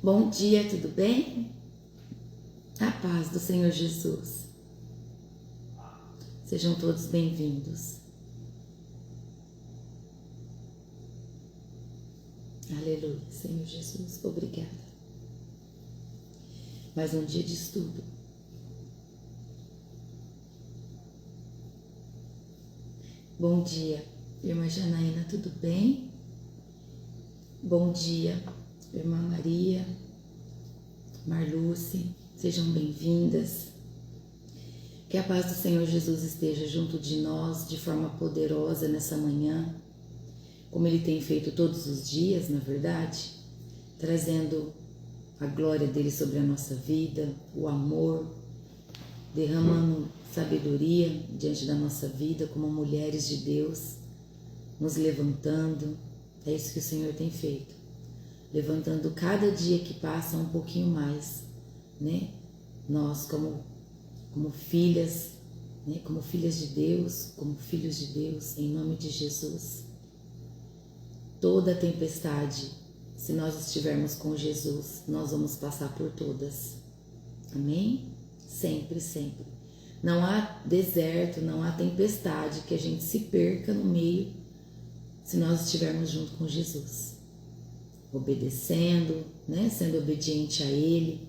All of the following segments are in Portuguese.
Bom dia, tudo bem? A paz do Senhor Jesus. Sejam todos bem-vindos. Aleluia, Senhor Jesus, obrigada. Mais um dia de estudo. Bom dia, irmã Janaína, tudo bem? Bom dia, irmã Maria, Marluce, sejam bem-vindas. Que a paz do Senhor Jesus esteja junto de nós de forma poderosa nessa manhã, como Ele tem feito todos os dias, na verdade, trazendo a glória dele sobre a nossa vida, o amor, derramando sabedoria diante da nossa vida como mulheres de Deus, nos levantando. É isso que o Senhor tem feito, levantando cada dia que passa um pouquinho mais, né? Nós como filhas, né? Como filhas de Deus, como filhos de Deus, em nome de Jesus. Toda tempestade, se nós estivermos com Jesus, nós vamos passar por todas. Amém? Sempre, sempre. Não há deserto, não há tempestade que a gente se perca no meio se nós estivermos junto com Jesus. Obedecendo, né? Sendo obediente a Ele,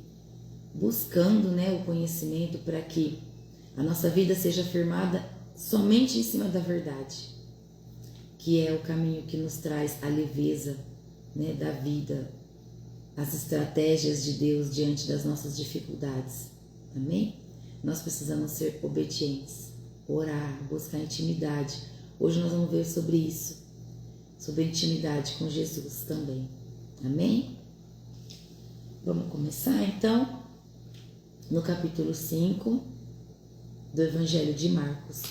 buscando, né, o conhecimento para que a nossa vida seja firmada somente em cima da verdade, que é o caminho que nos traz a leveza, né, da vida, as estratégias de Deus diante das nossas dificuldades. Amém? Nós precisamos ser obedientes, orar, buscar intimidade. Hoje nós vamos ver sobre isso, sobre intimidade com Jesus também. Amém? Vamos começar então no capítulo 5 do Evangelho de Marcos.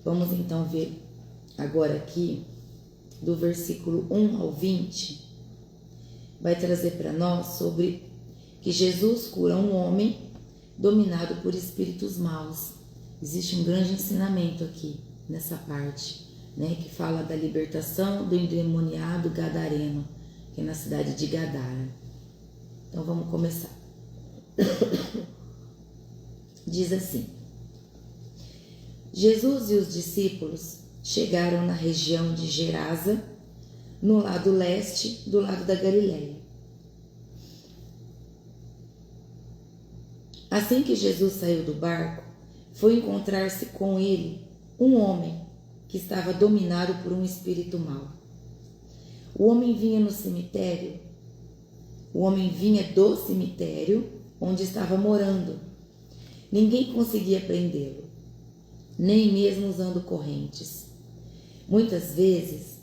Vamos então ver agora aqui do versículo 1 ao 20. Vai trazer para nós sobre que Jesus cura um homem dominado por espíritos maus. Existe um grande ensinamento aqui nessa parte, né, que fala da libertação do endemoniado gadareno, que é na cidade de Gadara. Então vamos começar. Diz assim: Jesus e os discípulos chegaram na região de Gerasa, no lado leste, do lado da Galileia. Assim que Jesus saiu do barco, foi encontrar-se com ele um homem que estava dominado por um espírito mau. O homem vinha do cemitério onde estava morando. Ninguém conseguia prendê-lo, nem mesmo usando correntes. Muitas vezes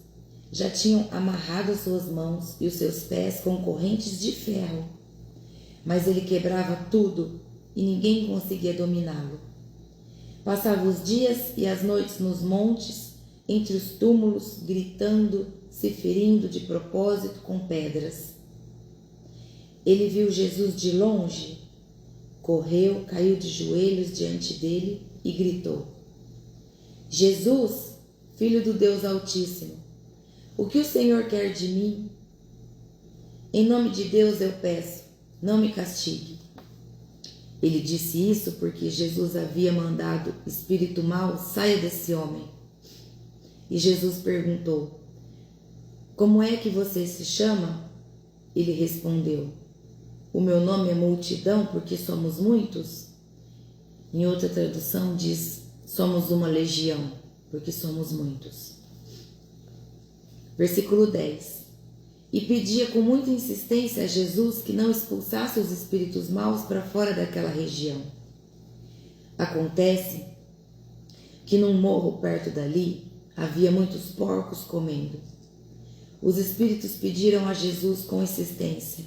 já tinham amarrado as suas mãos e os seus pés com correntes de ferro, mas ele quebrava tudo e ninguém conseguia dominá-lo. Passava os dias e as noites nos montes, entre os túmulos, gritando, se ferindo de propósito com pedras. Ele viu Jesus de longe, correu, caiu de joelhos diante dele e gritou: Jesus, Filho do Deus Altíssimo, o que o Senhor quer de mim? Em nome de Deus eu peço, não me castigue. Ele disse isso porque Jesus havia mandado espírito mau, saia desse homem. E Jesus perguntou: como é que você se chama? Ele respondeu: o meu nome é Multidão, porque somos muitos. Em outra tradução diz: somos uma legião, porque somos muitos. Versículo 10. E pedia com muita insistência a Jesus que não expulsasse os espíritos maus para fora daquela região. Acontece que num morro perto dali havia muitos porcos comendo. Os espíritos pediram a Jesus com insistência: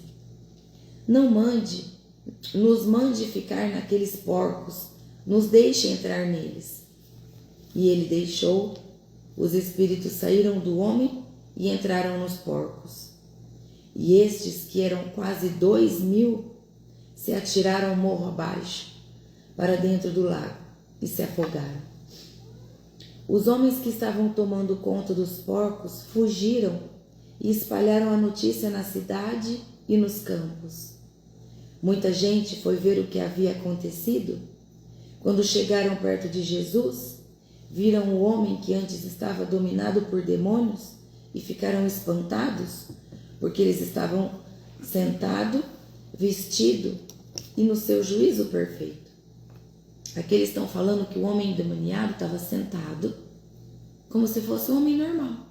nos mande ficar naqueles porcos, nos deixe entrar neles. E ele deixou, os espíritos saíram do homem e entraram nos porcos. E estes, que eram quase 2.000, se atiraram morro abaixo, para dentro do lago, e se afogaram. Os homens que estavam tomando conta dos porcos fugiram e espalharam a notícia na cidade e nos campos. Muita gente foi ver o que havia acontecido. Quando chegaram perto de Jesus, viram o homem que antes estava dominado por demônios e ficaram espantados, porque eles estavam sentado, vestido e no seu juízo perfeito. Aqui eles estão falando que o homem endemoniado estava sentado como se fosse um homem normal,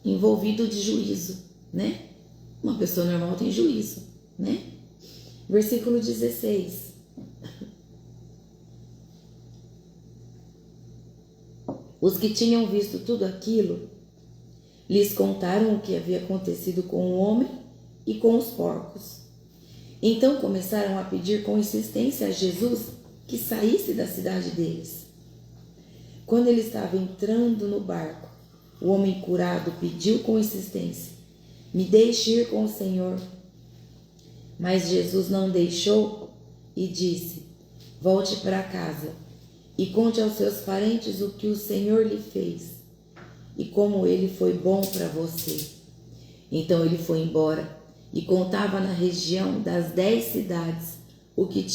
envolvido de juízo, né? Uma pessoa normal tem juízo, né? Versículo 16. Os que tinham visto tudo aquilo lhes contaram o que havia acontecido com o homem e com os porcos. Então começaram a pedir com insistência a Jesus que saísse da cidade deles. Quando ele estava entrando no barco, o homem curado pediu com insistência: me deixe ir com o Senhor. Mas Jesus não deixou e disse: volte para casa e conte aos seus parentes o que o Senhor lhe fez e como ele foi bom para você. Então ele foi embora e contava na região das 10 cidades o que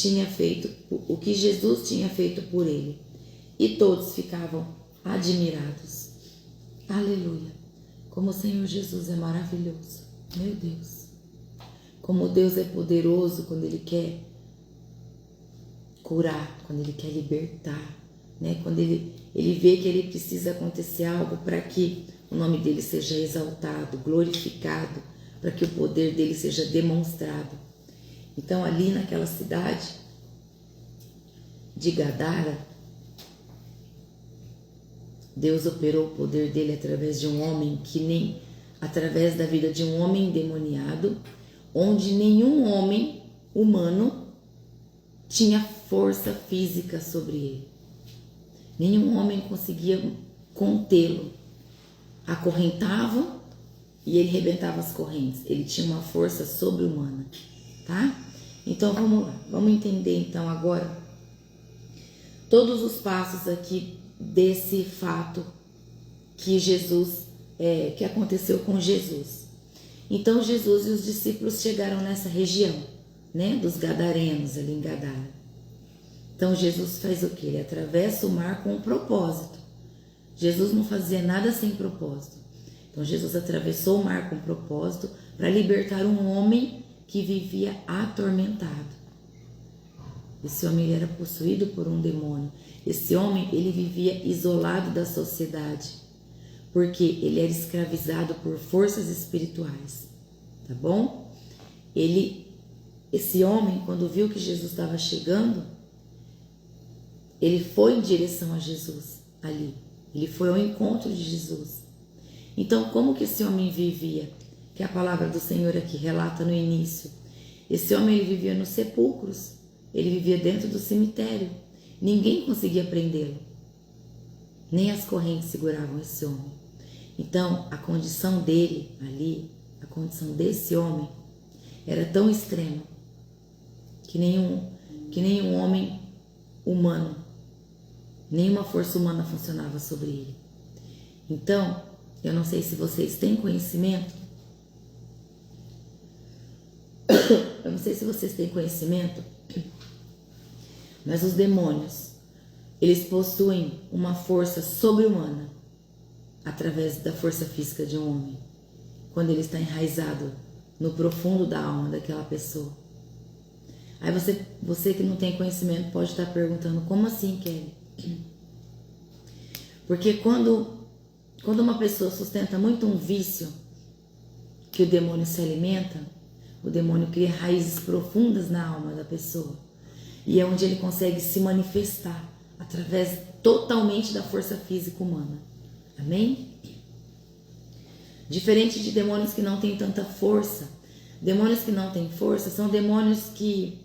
Jesus tinha feito por ele. E todos ficavam admirados. Aleluia! Como o Senhor Jesus é maravilhoso. Meu Deus! Como Deus é poderoso quando Ele quer curar, quando Ele quer libertar, né? Quando Ele vê que Ele precisa acontecer algo para que o nome dEle seja exaltado, glorificado, para que o poder dEle seja demonstrado. Então ali naquela cidade de Gadara, Deus operou o poder dele através de um homem através da vida de um homem endemoniado, onde nenhum homem humano tinha força física sobre ele. Nenhum homem conseguia contê-lo. Acorrentavam e ele rebentava as correntes. Ele tinha uma força sobre-humana, tá? Então vamos lá, vamos entender então agora todos os passos aqui desse fato que que aconteceu com Jesus. Então Jesus e os discípulos chegaram nessa região, né, dos Gadarenos, ali em Gadara. Então Jesus faz o quê? Ele atravessa o mar com um propósito. Jesus não fazia nada sem propósito. Então Jesus atravessou o mar com propósito para libertar um homem que vivia atormentado. Esse homem era possuído por um demônio. Esse homem, ele vivia isolado da sociedade, porque ele era escravizado por forças espirituais, tá bom? Esse homem, quando viu que Jesus estava chegando, ele foi em direção a Jesus ali. Ele foi ao encontro de Jesus. Então, como que esse homem vivia? Que a palavra do Senhor aqui relata no início. Esse homem, ele vivia nos sepulcros. Ele vivia dentro do cemitério. Ninguém conseguia prendê-lo. Nem as correntes seguravam esse homem. Então, a condição dele ali, a condição desse homem, era tão extrema que nenhum homem humano, nenhuma força humana funcionava sobre ele. Então, eu não sei se vocês têm conhecimento, mas os demônios, eles possuem uma força sobre-humana através da força física de um homem, quando ele está enraizado no profundo da alma daquela pessoa. Aí você que não tem conhecimento pode estar perguntando: como assim, Kelly? Porque quando uma pessoa sustenta muito um vício que o demônio se alimenta, o demônio cria raízes profundas na alma da pessoa. E é onde ele consegue se manifestar através totalmente da força física humana. Amém? Diferente de demônios que não têm tanta força. Demônios que não têm força são demônios que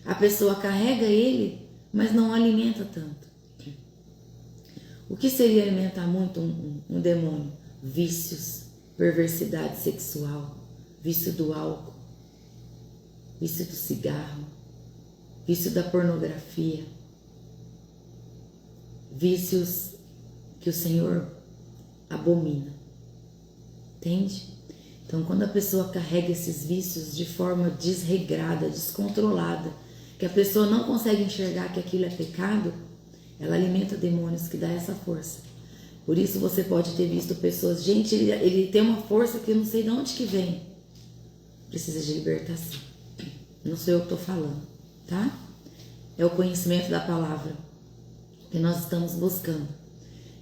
a pessoa carrega ele, mas não alimenta tanto. O que seria alimentar muito um demônio? Vícios, perversidade sexual, vício do álcool, vício do cigarro, vício da pornografia, vícios que o Senhor abomina. Entende? Então, quando a pessoa carrega esses vícios de forma desregrada, descontrolada, que a pessoa não consegue enxergar que aquilo é pecado, ela alimenta demônios que dá essa força. Por isso você pode ter visto pessoas, gente, ele tem uma força que eu não sei de onde que vem. Precisa de libertação. Não sou eu que estou falando, tá? É o conhecimento da palavra que nós estamos buscando.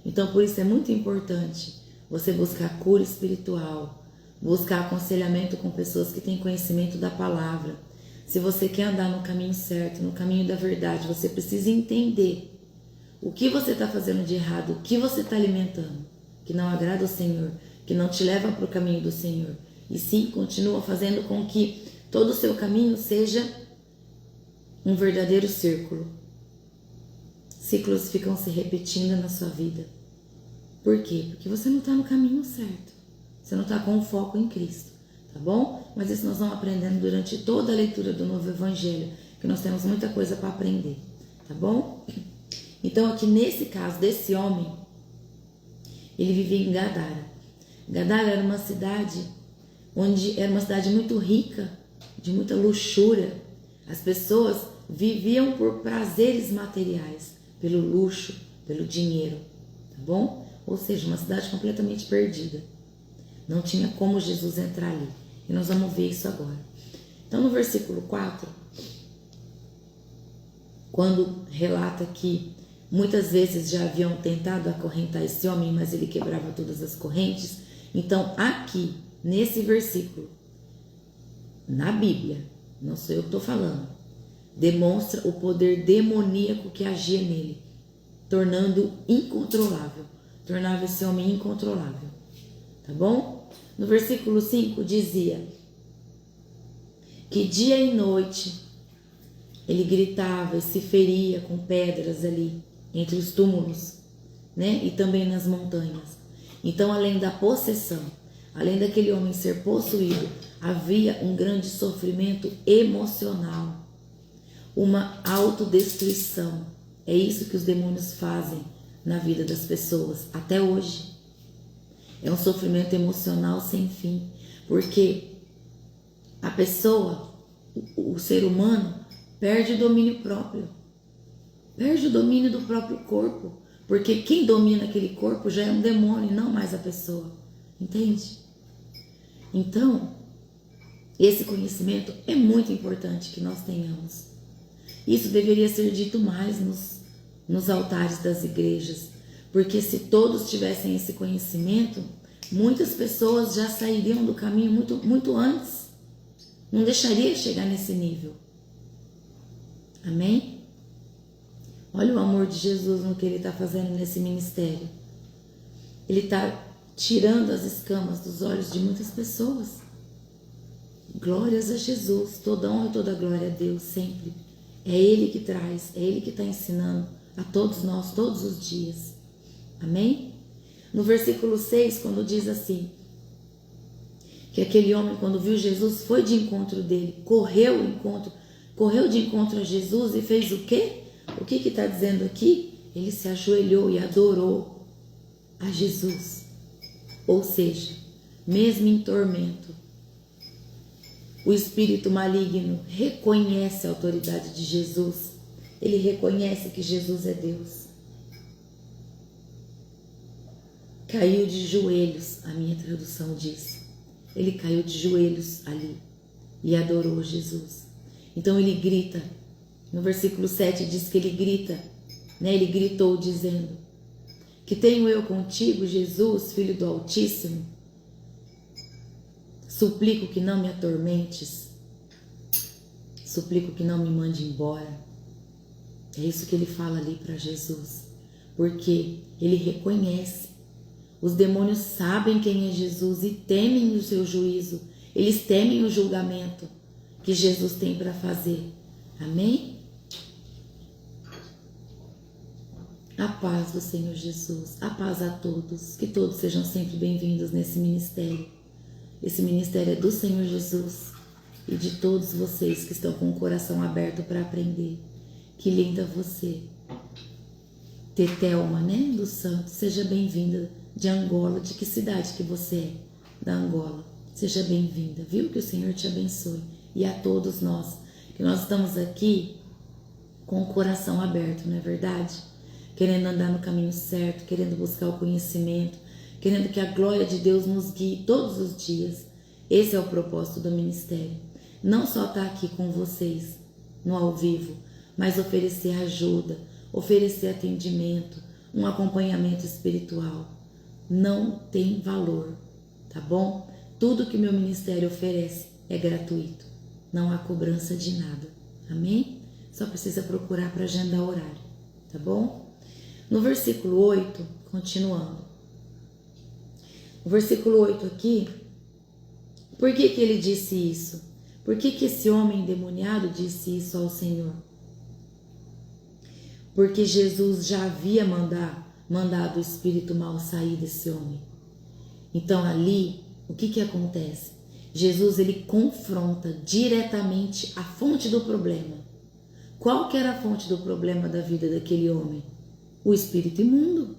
Então, por isso é muito importante você buscar cura espiritual, buscar aconselhamento com pessoas que têm conhecimento da palavra. Se você quer andar no caminho certo, no caminho da verdade, você precisa entender o que você está fazendo de errado, o que você está alimentando, que não agrada ao Senhor, que não te leva para o caminho do Senhor. E sim, continua fazendo com que todo o seu caminho seja um verdadeiro círculo. Ciclos ficam se repetindo na sua vida. Por quê? Porque você não está no caminho certo. Você não está com o foco em Cristo, tá bom? Mas isso nós vamos aprendendo durante toda a leitura do Novo Evangelho, que nós temos muita coisa para aprender, tá bom? Então aqui nesse caso desse homem, ele vivia em Gadara. Gadara era uma cidade era uma cidade muito rica, de muita luxúria. As pessoas viviam por prazeres materiais, pelo luxo, pelo dinheiro, tá bom? Ou seja, uma cidade completamente perdida. Não tinha como Jesus entrar ali. E nós vamos ver isso agora. Então no versículo 4, quando relata que muitas vezes já haviam tentado acorrentar esse homem, mas ele quebrava todas as correntes. Então aqui, nesse versículo, na Bíblia, não sou eu que estou falando, demonstra o poder demoníaco que agia nele, tornando incontrolável, tornava esse homem incontrolável, tá bom? No versículo 5 dizia que dia e noite ele gritava e se feria com pedras ali, entre os túmulos, né? E também nas montanhas. Então, além da possessão, além daquele homem ser possuído, havia um grande sofrimento emocional, uma autodestruição. É isso que os demônios fazem na vida das pessoas, até hoje. É um sofrimento emocional sem fim, porque a pessoa, o ser humano, perde o domínio próprio, perde o domínio do próprio corpo, porque quem domina aquele corpo já é um demônio, não mais a pessoa, entende? Então, esse conhecimento é muito importante que nós tenhamos. Isso deveria ser dito mais nos altares das igrejas, porque se todos tivessem esse conhecimento, muitas pessoas já sairiam do caminho muito antes, não deixaria chegar nesse nível. Amém? Olha o amor de Jesus no que Ele está fazendo nesse ministério. Ele está tirando as escamas dos olhos de muitas pessoas. Glórias a Jesus, toda honra e toda glória a Deus sempre. É Ele que traz, é Ele que está ensinando a todos nós, todos os dias. Amém? No versículo 6, quando diz assim, que aquele homem, quando viu Jesus, foi de encontro dele, correu de encontro a Jesus e fez o quê? O que está dizendo aqui? Ele se ajoelhou e adorou a Jesus. Ou seja, mesmo em tormento, o espírito maligno reconhece a autoridade de Jesus. Ele reconhece que Jesus é Deus. Caiu de joelhos, a minha tradução diz. Ele caiu de joelhos ali e adorou Jesus. Então ele grita, no versículo 7 diz que ele grita, né? Ele gritou dizendo, que tenho eu contigo, Jesus, Filho do Altíssimo? Suplico que não me atormentes, suplico que não me mande embora. É isso que ele fala ali para Jesus, porque ele reconhece. Os demônios sabem quem é Jesus e temem o seu juízo, eles temem o julgamento que Jesus tem para fazer. Amém? A paz do Senhor Jesus, a paz a todos, que todos sejam sempre bem-vindos nesse ministério. Esse ministério é do Senhor Jesus e de todos vocês que estão com o coração aberto para aprender. Que linda você. Tetelma, né, do Santo, seja bem-vinda de Angola. De que cidade que você é? Da Angola. Seja bem-vinda, viu? Que o Senhor te abençoe. E a todos nós, que nós estamos aqui com o coração aberto, não é verdade? Querendo andar no caminho certo, querendo buscar o conhecimento, querendo que a glória de Deus nos guie todos os dias. Esse é o propósito do ministério. Não só estar aqui com vocês no ao vivo, mas oferecer ajuda, oferecer atendimento, um acompanhamento espiritual. Não tem valor, tá bom? Tudo que o meu ministério oferece é gratuito. Não há cobrança de nada. Amém? Só precisa procurar para agendar horário, tá bom? No versículo 8, continuando. O versículo 8 aqui, por que ele disse isso? Por que esse homem endemoniado disse isso ao Senhor? Porque Jesus já havia mandado o espírito mau sair desse homem. Então ali, o que acontece? Jesus ele confronta diretamente a fonte do problema. Qual que era a fonte do problema da vida daquele homem? O espírito imundo.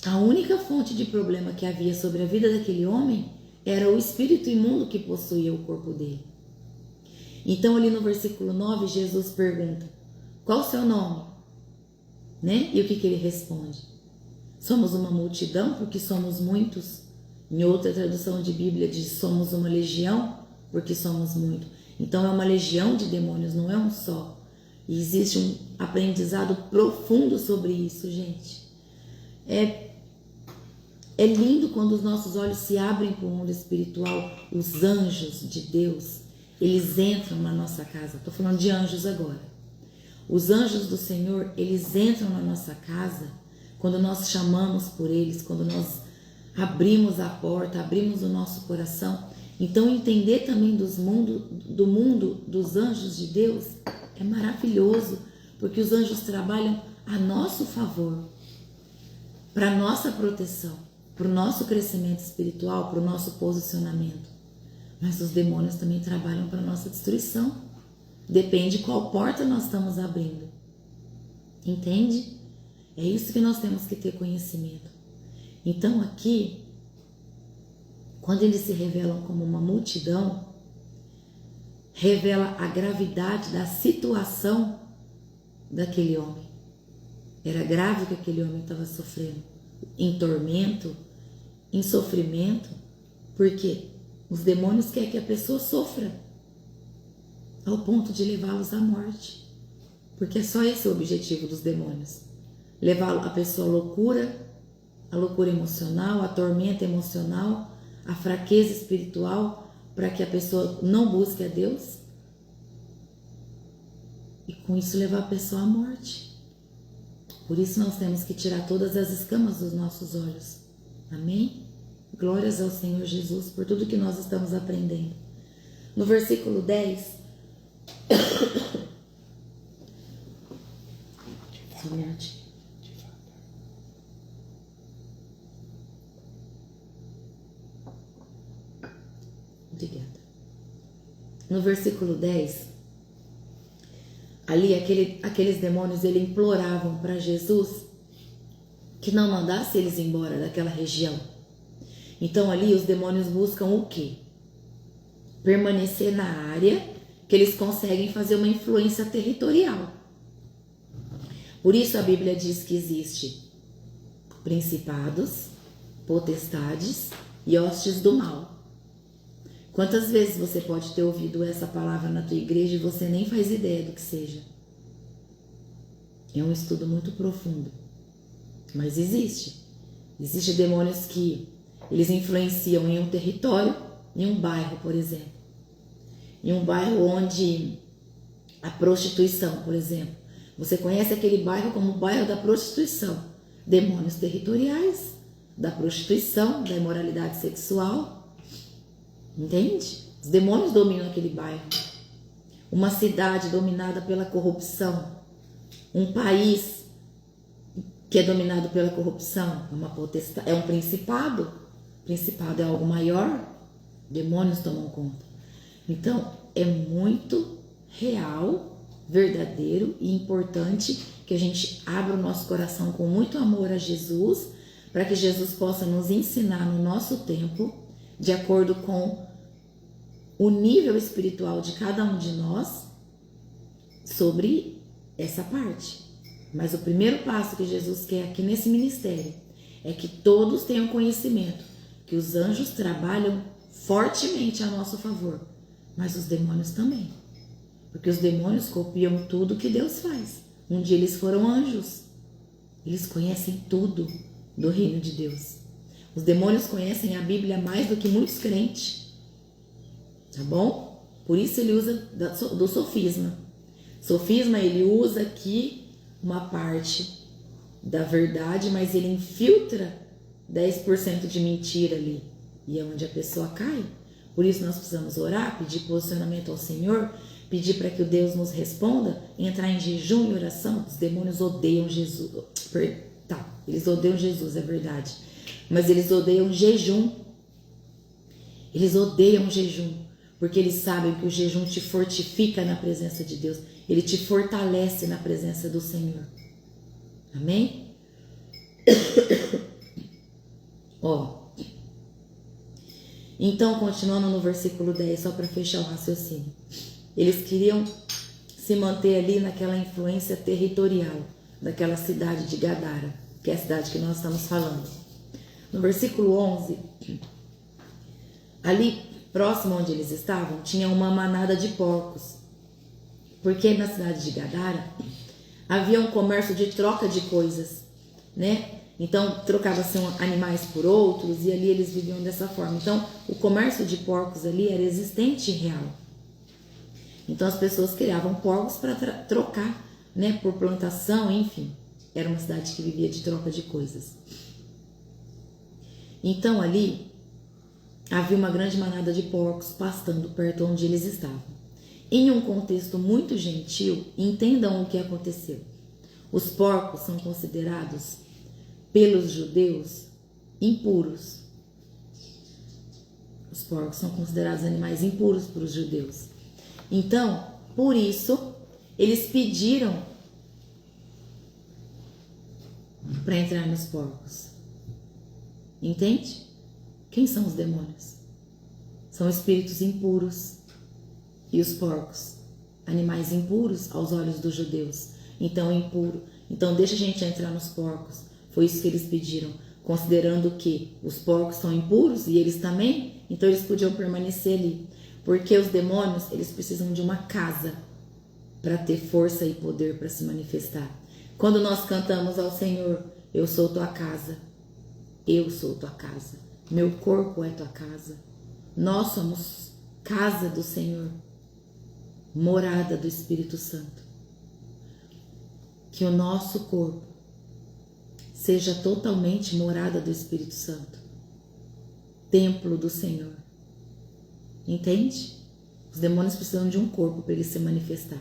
A única fonte de problema que havia sobre a vida daquele homem era o espírito imundo que possuía o corpo dele. Então ali no versículo 9, Jesus pergunta, qual o seu nome? Né? E o que ele responde? Somos uma multidão porque somos muitos. Em outra tradução de Bíblia diz, somos uma legião porque somos muitos. Então é uma legião de demônios, não é um só. E existe um aprendizado profundo sobre isso, gente. É lindo quando os nossos olhos se abrem para o mundo espiritual. Os anjos de Deus, eles entram na nossa casa. Estou falando de anjos agora. Os anjos do Senhor, eles entram na nossa casa quando nós chamamos por eles, quando nós abrimos a porta, abrimos o nosso coração. Então entender também do mundo dos anjos de Deus é maravilhoso, porque os anjos trabalham a nosso favor, para a nossa proteção, para o nosso crescimento espiritual, para o nosso posicionamento. Mas os demônios também trabalham para a nossa destruição. Depende qual porta nós estamos abrindo. Entende? É isso que nós temos que ter conhecimento. Então aqui, quando eles se revelam como uma multidão, revela a gravidade da situação daquele homem. Era grave o que aquele homem estava sofrendo. Em tormento, em sofrimento, porque os demônios querem que a pessoa sofra ao ponto de levá-los à morte. Porque é só esse o objetivo dos demônios. Levar a pessoa à loucura emocional, a tormenta emocional, a fraqueza espiritual, para que a pessoa não busque a Deus e com isso levar a pessoa à morte. Por isso nós temos que tirar todas as escamas dos nossos olhos. Amém? Glórias ao Senhor Jesus por tudo que nós estamos aprendendo. No versículo 10, somente. Obrigada. No versículo 10, ali aqueles demônios eles imploravam para Jesus que não mandasse eles embora daquela região. Então ali os demônios buscam o quê? Permanecer na área que eles conseguem fazer uma influência territorial. Por isso a Bíblia diz que existe principados, potestades e hostes do mal. Quantas vezes você pode ter ouvido essa palavra na tua igreja e você nem faz ideia do que seja? É um estudo muito profundo. Mas existe. Existem demônios que eles influenciam em um território, em um bairro, por exemplo. Em um bairro onde a prostituição, por exemplo. Você conhece aquele bairro como o bairro da prostituição. Demônios territoriais, da prostituição, da imoralidade sexual. Entende? Os demônios dominam aquele bairro. Uma cidade dominada pela corrupção. Um país que é dominado pela corrupção. É um principado. Principado é algo maior. Demônios tomam conta. Então, é muito real, verdadeiro e importante que a gente abra o nosso coração com muito amor a Jesus, para que Jesus possa nos ensinar no nosso tempo de acordo com o nível espiritual de cada um de nós sobre essa parte. Mas o primeiro passo que Jesus quer aqui nesse ministério é que todos tenham conhecimento que os anjos trabalham fortemente a nosso favor, mas os demônios também. Porque os demônios copiam tudo que Deus faz. Um dia eles foram anjos. Eles conhecem tudo do reino de Deus. Os demônios conhecem a Bíblia mais do que muitos crentes. Tá bom? Por isso ele usa do sofisma. Sofisma, ele usa aqui uma parte da verdade, mas ele infiltra 10% de mentira ali. E é onde a pessoa cai. Por isso nós precisamos orar, pedir posicionamento ao Senhor, pedir para que o Deus nos responda, entrar em jejum e oração. Os demônios odeiam Jesus. Eles odeiam Jesus, é verdade. Mas eles odeiam jejum. Eles odeiam jejum. Porque eles sabem que o jejum te fortifica na presença de Deus. Ele te fortalece na presença do Senhor. Amém? Então, continuando no versículo 10, só para fechar o raciocínio. Eles queriam se manter ali naquela influência territorial daquela cidade de Gadara, que é a cidade que nós estamos falando. No versículo 11, ali próximo onde eles estavam, tinha uma manada de porcos. Porque na cidade de Gadara havia um comércio de troca de coisas, né? Então trocava-se animais por outros e ali eles viviam dessa forma. Então o comércio de porcos ali era existente e real. Então as pessoas criavam porcos para trocar, né, por plantação, enfim. Era uma cidade que vivia de troca de coisas. Então ali havia uma grande manada de porcos pastando perto onde eles estavam. Em um contexto muito gentil, entendam o que aconteceu. Os porcos são considerados pelos judeus impuros. Os porcos são considerados animais impuros para os judeus. Então, por isso, eles pediram para entrar nos porcos. Entende? Quem são os demônios? São espíritos impuros. E os porcos? Animais impuros aos olhos dos judeus. Então, impuro. Então, deixa a gente entrar nos porcos. Foi isso que eles pediram. Considerando que os porcos são impuros e eles também, então eles podiam permanecer ali. Porque os demônios, eles precisam de uma casa para ter força e poder para se manifestar. Quando nós cantamos ao Senhor, eu sou tua casa, eu sou tua casa, meu corpo é tua casa. Nós somos casa do Senhor, morada do Espírito Santo. Que o nosso corpo seja totalmente morada do Espírito Santo, templo do Senhor. Entende? Os demônios precisam de um corpo para ele se manifestar.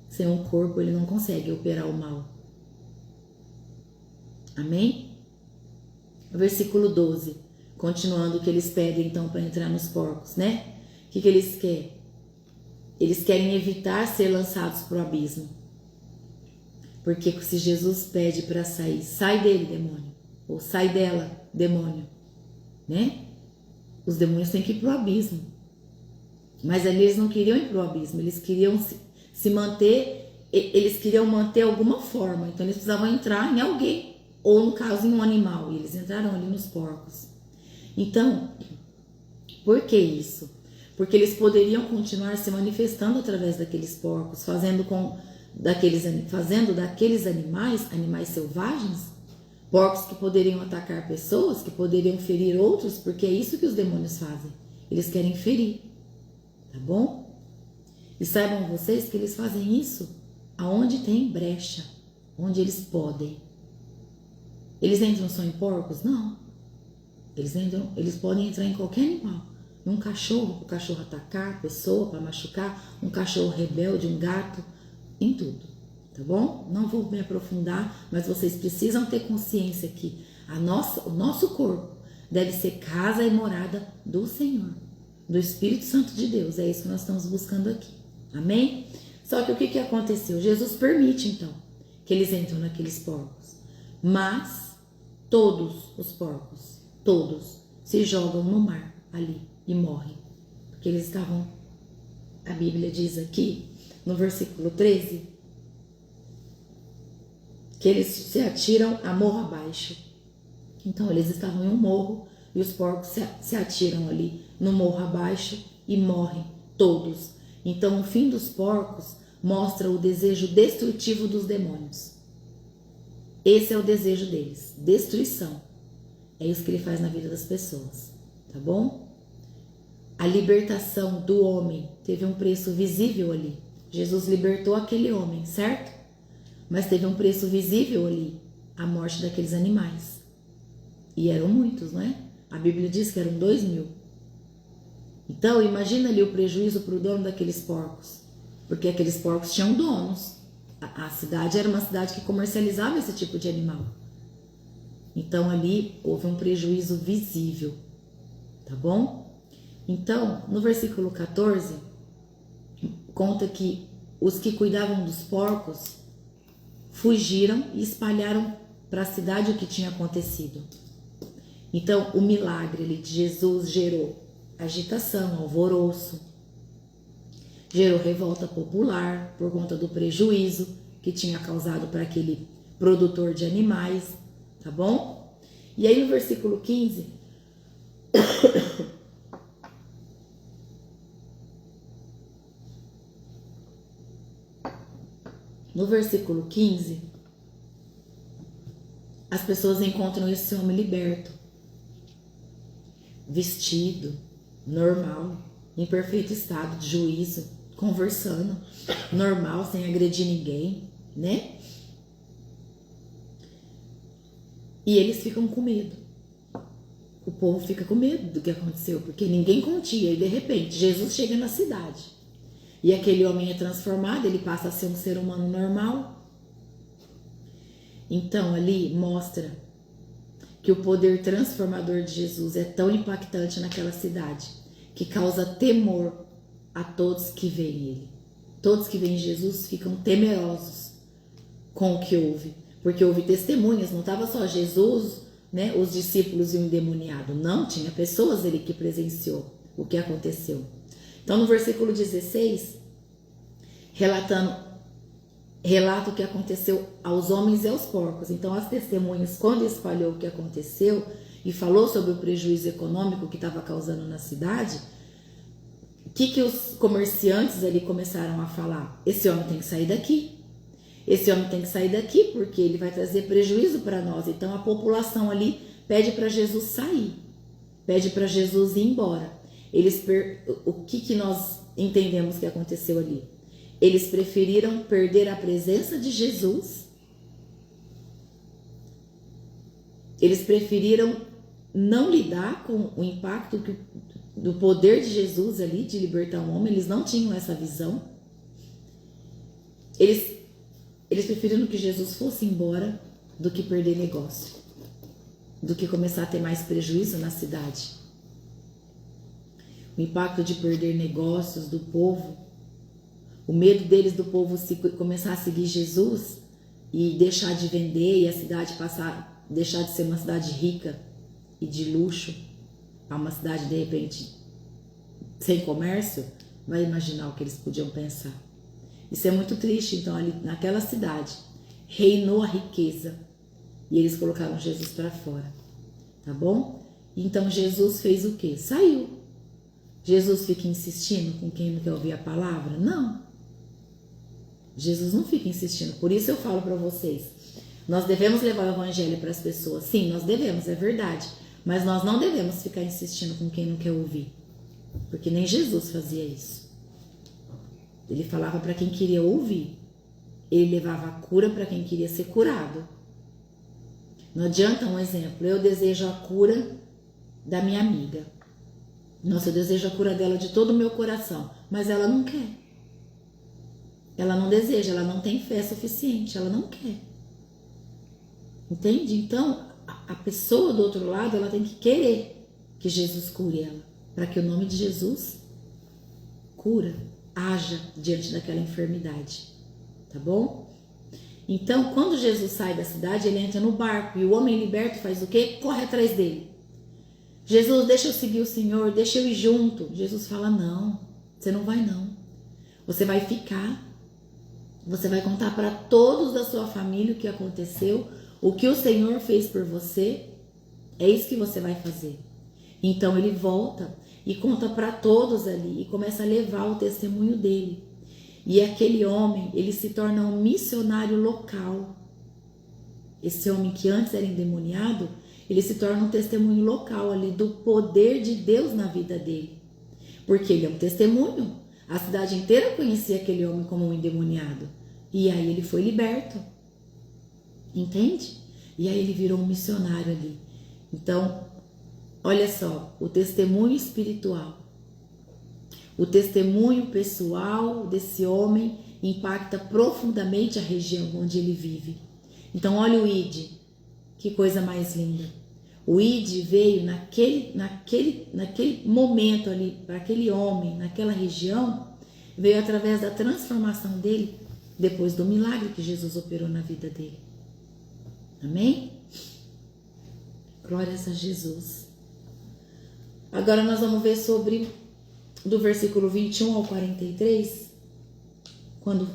Sem um corpo ele não consegue operar o mal. Amém? Versículo 12. Continuando o que eles pedem então para entrar nos porcos, né? O que eles querem? Eles querem evitar ser lançados para o abismo. Porque se Jesus pede para sair, sai dele, demônio. Ou sai dela, demônio. Né? Os demônios têm que ir para o abismo. Mas ali eles não queriam ir para o abismo. Eles queriam se manter. Eles queriam manter alguma forma. Então eles precisavam entrar em alguém. Ou no caso em um animal. E eles entraram ali nos porcos. Então, por que isso? Porque eles poderiam continuar se manifestando através daqueles porcos. Fazendo daqueles animais selvagens, porcos que poderiam atacar pessoas, que poderiam ferir outros, porque é isso que os demônios fazem. Eles querem ferir, tá bom? E saibam vocês que eles fazem isso aonde tem brecha, onde eles podem. Eles entram só em porcos? Não. Eles podem entrar em qualquer animal. Um cachorro, para o cachorro atacar a pessoa, para machucar, um cachorro rebelde, um gato, em tudo, tá bom? Não vou me aprofundar, mas vocês precisam ter consciência que o nosso corpo deve ser casa e morada do Senhor, do Espírito Santo de Deus. É isso que nós estamos buscando aqui, amém? Só que o que aconteceu? Jesus permite então que eles entram naqueles porcos, mas todos os porcos, todos se jogam no mar. ali e morrem. Porque eles estavam, a Bíblia diz aqui, no versículo 13, que eles se atiram a morro abaixo. Então eles estavam em um morro e os porcos se atiram ali no morro abaixo e morrem todos. Então o fim dos porcos mostra o desejo destrutivo dos demônios. Esse é o desejo deles, destruição. É isso que ele faz na vida das pessoas, tá bom? A libertação do homem teve um preço visível ali. Jesus libertou aquele homem, certo? Mas teve um preço visível ali, a morte daqueles animais. E eram muitos, não é? A Bíblia diz que eram 2.000. Então, imagina ali o prejuízo para o dono daqueles porcos. Porque aqueles porcos tinham donos. A cidade era uma cidade que comercializava esse tipo de animal. Então, ali houve um prejuízo visível. Tá bom? Então, no versículo 14, conta que os que cuidavam dos porcos fugiram e espalharam para a cidade o que tinha acontecido. Então, o milagre ali de Jesus gerou agitação, alvoroço, gerou revolta popular por conta do prejuízo que tinha causado para aquele produtor de animais, tá bom? E aí no versículo 15, no versículo 15, as pessoas encontram esse homem liberto, vestido, normal, em perfeito estado de juízo, conversando, normal, sem agredir ninguém, né? E eles ficam com medo. O povo fica com medo do que aconteceu, porque ninguém contia. E de repente, Jesus chega na cidade. E aquele homem é transformado, ele passa a ser um ser humano normal. Então, ali mostra que o poder transformador de Jesus é tão impactante naquela cidade, que causa temor a todos que veem ele. Todos que veem Jesus ficam temerosos com o que houve, porque houve testemunhas, não estava só Jesus, né, os discípulos e o endemoniado, não, tinha pessoas ali que presenciou o que aconteceu. Então no versículo 16, relata o que aconteceu aos homens e aos porcos. Então as testemunhas, quando espalhou o que aconteceu e falou sobre o prejuízo econômico que estava causando na cidade, o que os comerciantes ali começaram a falar? Esse homem tem que sair daqui. Esse homem tem que sair daqui porque ele vai trazer prejuízo para nós. Então a população ali pede para Jesus sair, pede para Jesus ir embora. O que nós entendemos que aconteceu ali? Eles preferiram perder a presença de Jesus, eles preferiram não lidar com o impacto do poder de Jesus ali, de libertar um homem. Eles não tinham essa visão. Eles preferiram que Jesus fosse embora do que perder negócio, do que começar a ter mais prejuízo na cidade. O impacto de perder negócios do povo, o medo deles do povo começar a seguir Jesus e deixar de vender e a cidade deixar de ser uma cidade rica e de luxo a uma cidade de repente sem comércio. Vai imaginar o que eles podiam pensar. Isso é muito triste. Então ali naquela cidade reinou a riqueza e eles colocaram Jesus para fora, tá bom? Então Jesus fez o quê? Saiu. Jesus fica insistindo com quem não quer ouvir a palavra? Não. Jesus não fica insistindo. Por isso eu falo para vocês, nós devemos levar o evangelho para as pessoas. Sim, nós devemos, é verdade. Mas nós não devemos ficar insistindo com quem não quer ouvir. Porque nem Jesus fazia isso. Ele falava para quem queria ouvir. Ele levava a cura para quem queria ser curado. Não adianta um exemplo. Eu desejo a cura da minha amiga. Nossa, eu desejo a cura dela de todo o meu coração. Mas ela não quer. Ela não deseja, ela não tem fé suficiente, ela não quer. Entende? Então, a pessoa do outro lado, ela tem que querer que Jesus cure ela, para que o nome de Jesus haja diante daquela enfermidade. Tá bom? Então, quando Jesus sai da cidade, ele entra no barco e o homem liberto faz o quê? Corre atrás dele. Jesus, deixa eu seguir o Senhor, deixa eu ir junto. Jesus fala, não, você não vai não. Você vai ficar. Você vai contar para todos da sua família o que aconteceu, o que o Senhor fez por você. É isso que você vai fazer. Então ele volta e conta para todos ali e começa a levar o testemunho dele. E aquele homem, ele se torna um missionário local. Esse homem que antes era endemoniado, ele se torna um testemunho local ali do poder de Deus na vida dele. Porque ele é um testemunho. A cidade inteira conhecia aquele homem como um endemoniado. E aí ele foi liberto. Entende? E aí ele virou um missionário ali. Então, olha só, o testemunho espiritual, o testemunho pessoal desse homem impacta profundamente a região onde ele vive. Então, olha o ID, que coisa mais linda. O ID veio naquele momento ali, para aquele homem, naquela região, veio através da transformação dele, depois do milagre que Jesus operou na vida dele. Amém? Glórias a Jesus. Agora nós vamos ver sobre, do versículo 21 ao 43, quando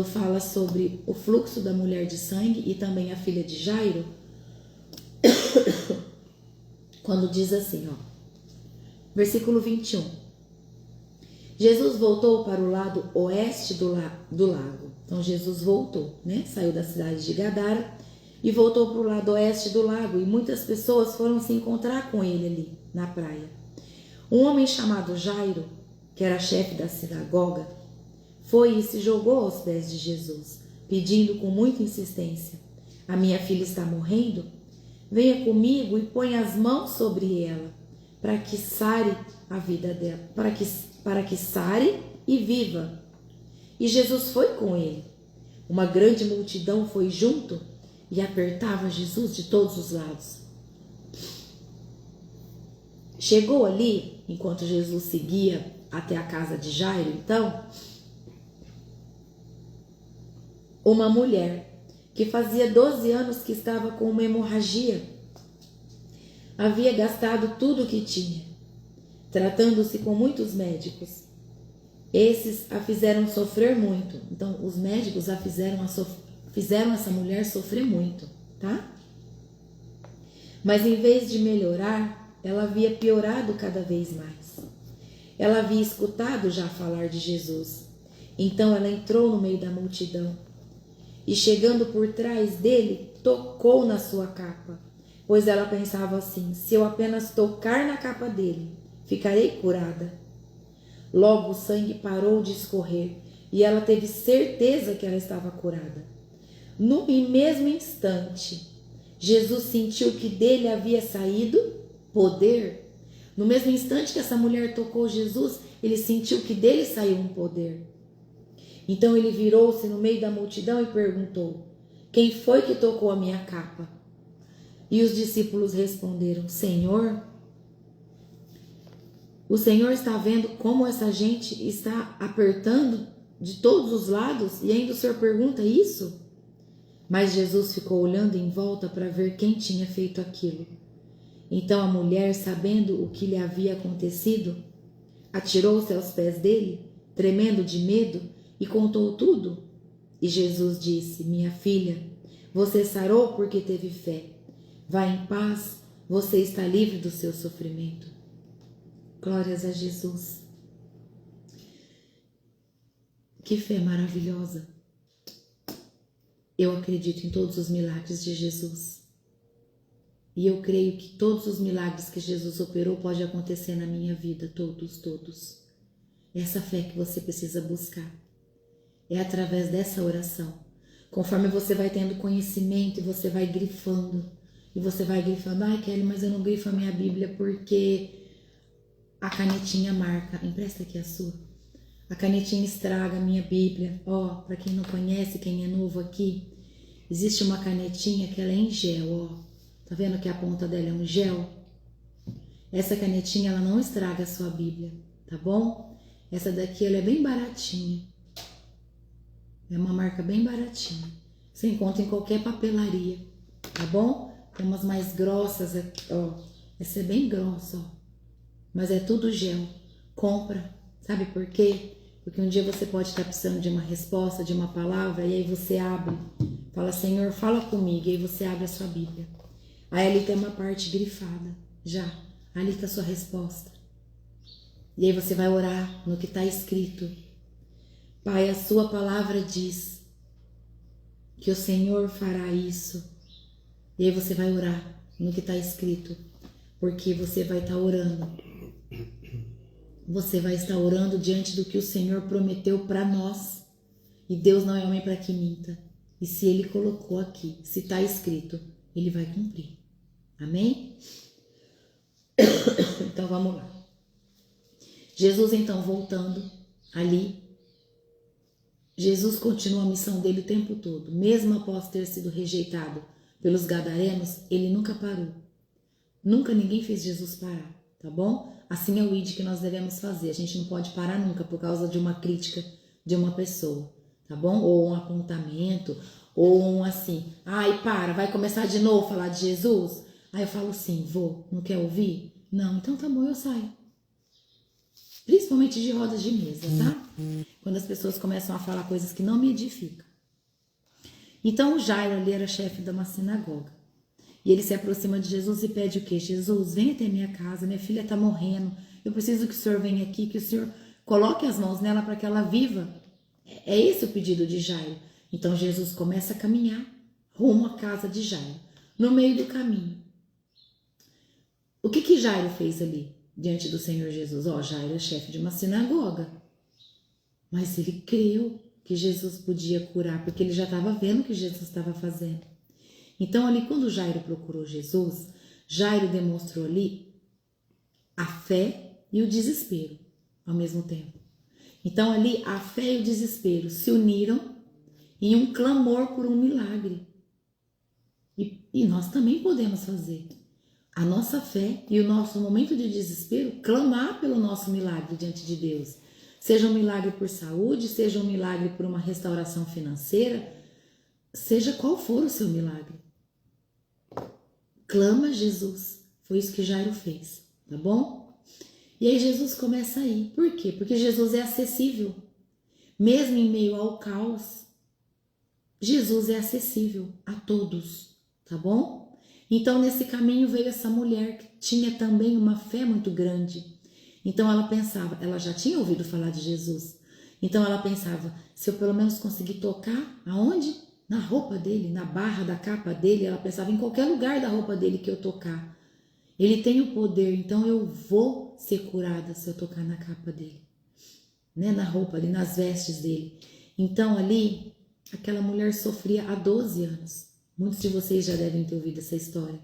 fala sobre o fluxo da mulher de sangue e também a filha de Jairo, quando diz assim, ó, versículo 21. Jesus voltou para o lado oeste do lago. Então Jesus voltou, né? Saiu da cidade de Gadara e voltou para o lado oeste do lago. E muitas pessoas foram se encontrar com ele ali na praia. Um homem chamado Jairo, que era chefe da sinagoga, foi e se jogou aos pés de Jesus, pedindo com muita insistência: a minha filha está morrendo? Venha comigo e ponha as mãos sobre ela, para que sare a vida dela, para que sare e viva. E Jesus foi com ele. Uma grande multidão foi junto e apertava Jesus de todos os lados. Chegou ali, enquanto Jesus seguia até a casa de Jairo, então, uma mulher que fazia 12 anos que estava com uma hemorragia. Havia gastado tudo o que tinha, tratando-se com muitos médicos. Esses a fizeram sofrer muito. Então, os médicos fizeram essa mulher sofrer muito, tá? Mas em vez de melhorar, ela havia piorado cada vez mais. Ela havia escutado já falar de Jesus. Então ela entrou no meio da multidão e, chegando por trás dele, tocou na sua capa, pois ela pensava assim: se eu apenas tocar na capa dele, ficarei curada. Logo o sangue parou de escorrer e ela teve certeza que ela estava curada. No mesmo instante, Jesus sentiu que dele havia saído poder. No mesmo instante que essa mulher tocou Jesus, ele sentiu que dele saiu um poder. Então ele virou-se no meio da multidão e perguntou: quem foi que tocou a minha capa? E os discípulos responderam: Senhor, o Senhor está vendo como essa gente está apertando de todos os lados e ainda o Senhor pergunta isso? Mas Jesus ficou olhando em volta para ver quem tinha feito aquilo. Então a mulher, sabendo o que lhe havia acontecido, atirou-se aos pés dele, tremendo de medo, e contou tudo. E Jesus disse: minha filha, você sarou porque teve fé. Vá em paz, você está livre do seu sofrimento. Glórias a Jesus. Que fé maravilhosa. Eu acredito em todos os milagres de Jesus. E eu creio que todos os milagres que Jesus operou podem acontecer na minha vida, todos. Essa fé que você precisa buscar é através dessa oração. Conforme você vai tendo conhecimento e você vai grifando, ai Kelly, mas eu não grifo a minha Bíblia porque a canetinha marca. Empresta aqui a sua. A canetinha estraga a minha Bíblia. Ó, para quem não conhece, quem é novo aqui, existe uma canetinha que ela é em gel, ó. Tá vendo que a ponta dela é um gel? Essa canetinha, ela não estraga a sua Bíblia, tá bom? Essa daqui, ela é bem baratinha. É uma marca bem baratinha. Você encontra em qualquer papelaria, tá bom? Tem umas mais grossas aqui, ó. Essa é bem grossa, ó. Mas é tudo gel. Compra. Sabe por quê? Porque um dia você pode estar precisando de uma resposta, de uma palavra, e aí você abre, fala, Senhor, fala comigo, e aí você abre a sua Bíblia. Aí ali tem uma parte grifada, já, ali está a sua resposta. E aí você vai orar no que está escrito. Pai, a sua palavra diz que o Senhor fará isso. E aí você vai orar no que está escrito, porque você vai estar orando. Você vai estar orando diante do que o Senhor prometeu para nós. E Deus não é homem para que minta. E se Ele colocou aqui, se está escrito, Ele vai cumprir. Amém? Então vamos lá. Jesus então voltando ali. Jesus continua a missão dele o tempo todo. Mesmo após ter sido rejeitado pelos gadarenos, Ele nunca parou. Nunca ninguém fez Jesus parar, tá bom? Assim é o ID que nós devemos fazer. A gente não pode parar nunca por causa de uma crítica de uma pessoa, tá bom? Ou um apontamento, ou um assim, ai, para, vai começar de novo a falar de Jesus? Aí eu falo sim, vou, não quer ouvir? Não, então tá bom, eu saio. Principalmente de rodas de mesa, tá? Quando as pessoas começam a falar coisas que não me edificam. Então o Jairo ali era chefe de uma sinagoga. E ele se aproxima de Jesus e pede o quê? Jesus, vem até minha casa, minha filha está morrendo. Eu preciso que o Senhor venha aqui, que o Senhor coloque as mãos nela para que ela viva. É esse o pedido de Jairo. Então Jesus começa a caminhar rumo à casa de Jairo. No meio do caminho, o que Jairo fez ali diante do Senhor Jesus? Jairo é chefe de uma sinagoga. Mas ele creu que Jesus podia curar, porque ele já estava vendo o que Jesus estava fazendo. Então ali quando Jairo procurou Jesus, Jairo demonstrou ali a fé e o desespero ao mesmo tempo. Então ali a fé e o desespero se uniram em um clamor por um milagre. E nós também podemos fazer. A nossa fé e o nosso momento de desespero, clamar pelo nosso milagre diante de Deus. Seja um milagre por saúde, seja um milagre por uma restauração financeira, seja qual for o seu milagre. Clama a Jesus. Foi isso que Jairo fez, tá bom? E aí Jesus começa a ir. Por quê? Porque Jesus é acessível. Mesmo em meio ao caos, Jesus é acessível a todos, tá bom? Então nesse caminho veio essa mulher que tinha também uma fé muito grande. Então ela pensava, ela já tinha ouvido falar de Jesus. Então ela pensava, se eu pelo menos conseguir tocar, aonde? Na roupa dele, na barra da capa dele. Ela pensava em qualquer lugar da roupa dele que eu tocar. Ele tem o poder, então eu vou ser curada se eu tocar na capa dele. Né? Na roupa dele, nas vestes dele. Então ali, aquela mulher sofria há 12 anos. Muitos de vocês já devem ter ouvido essa história.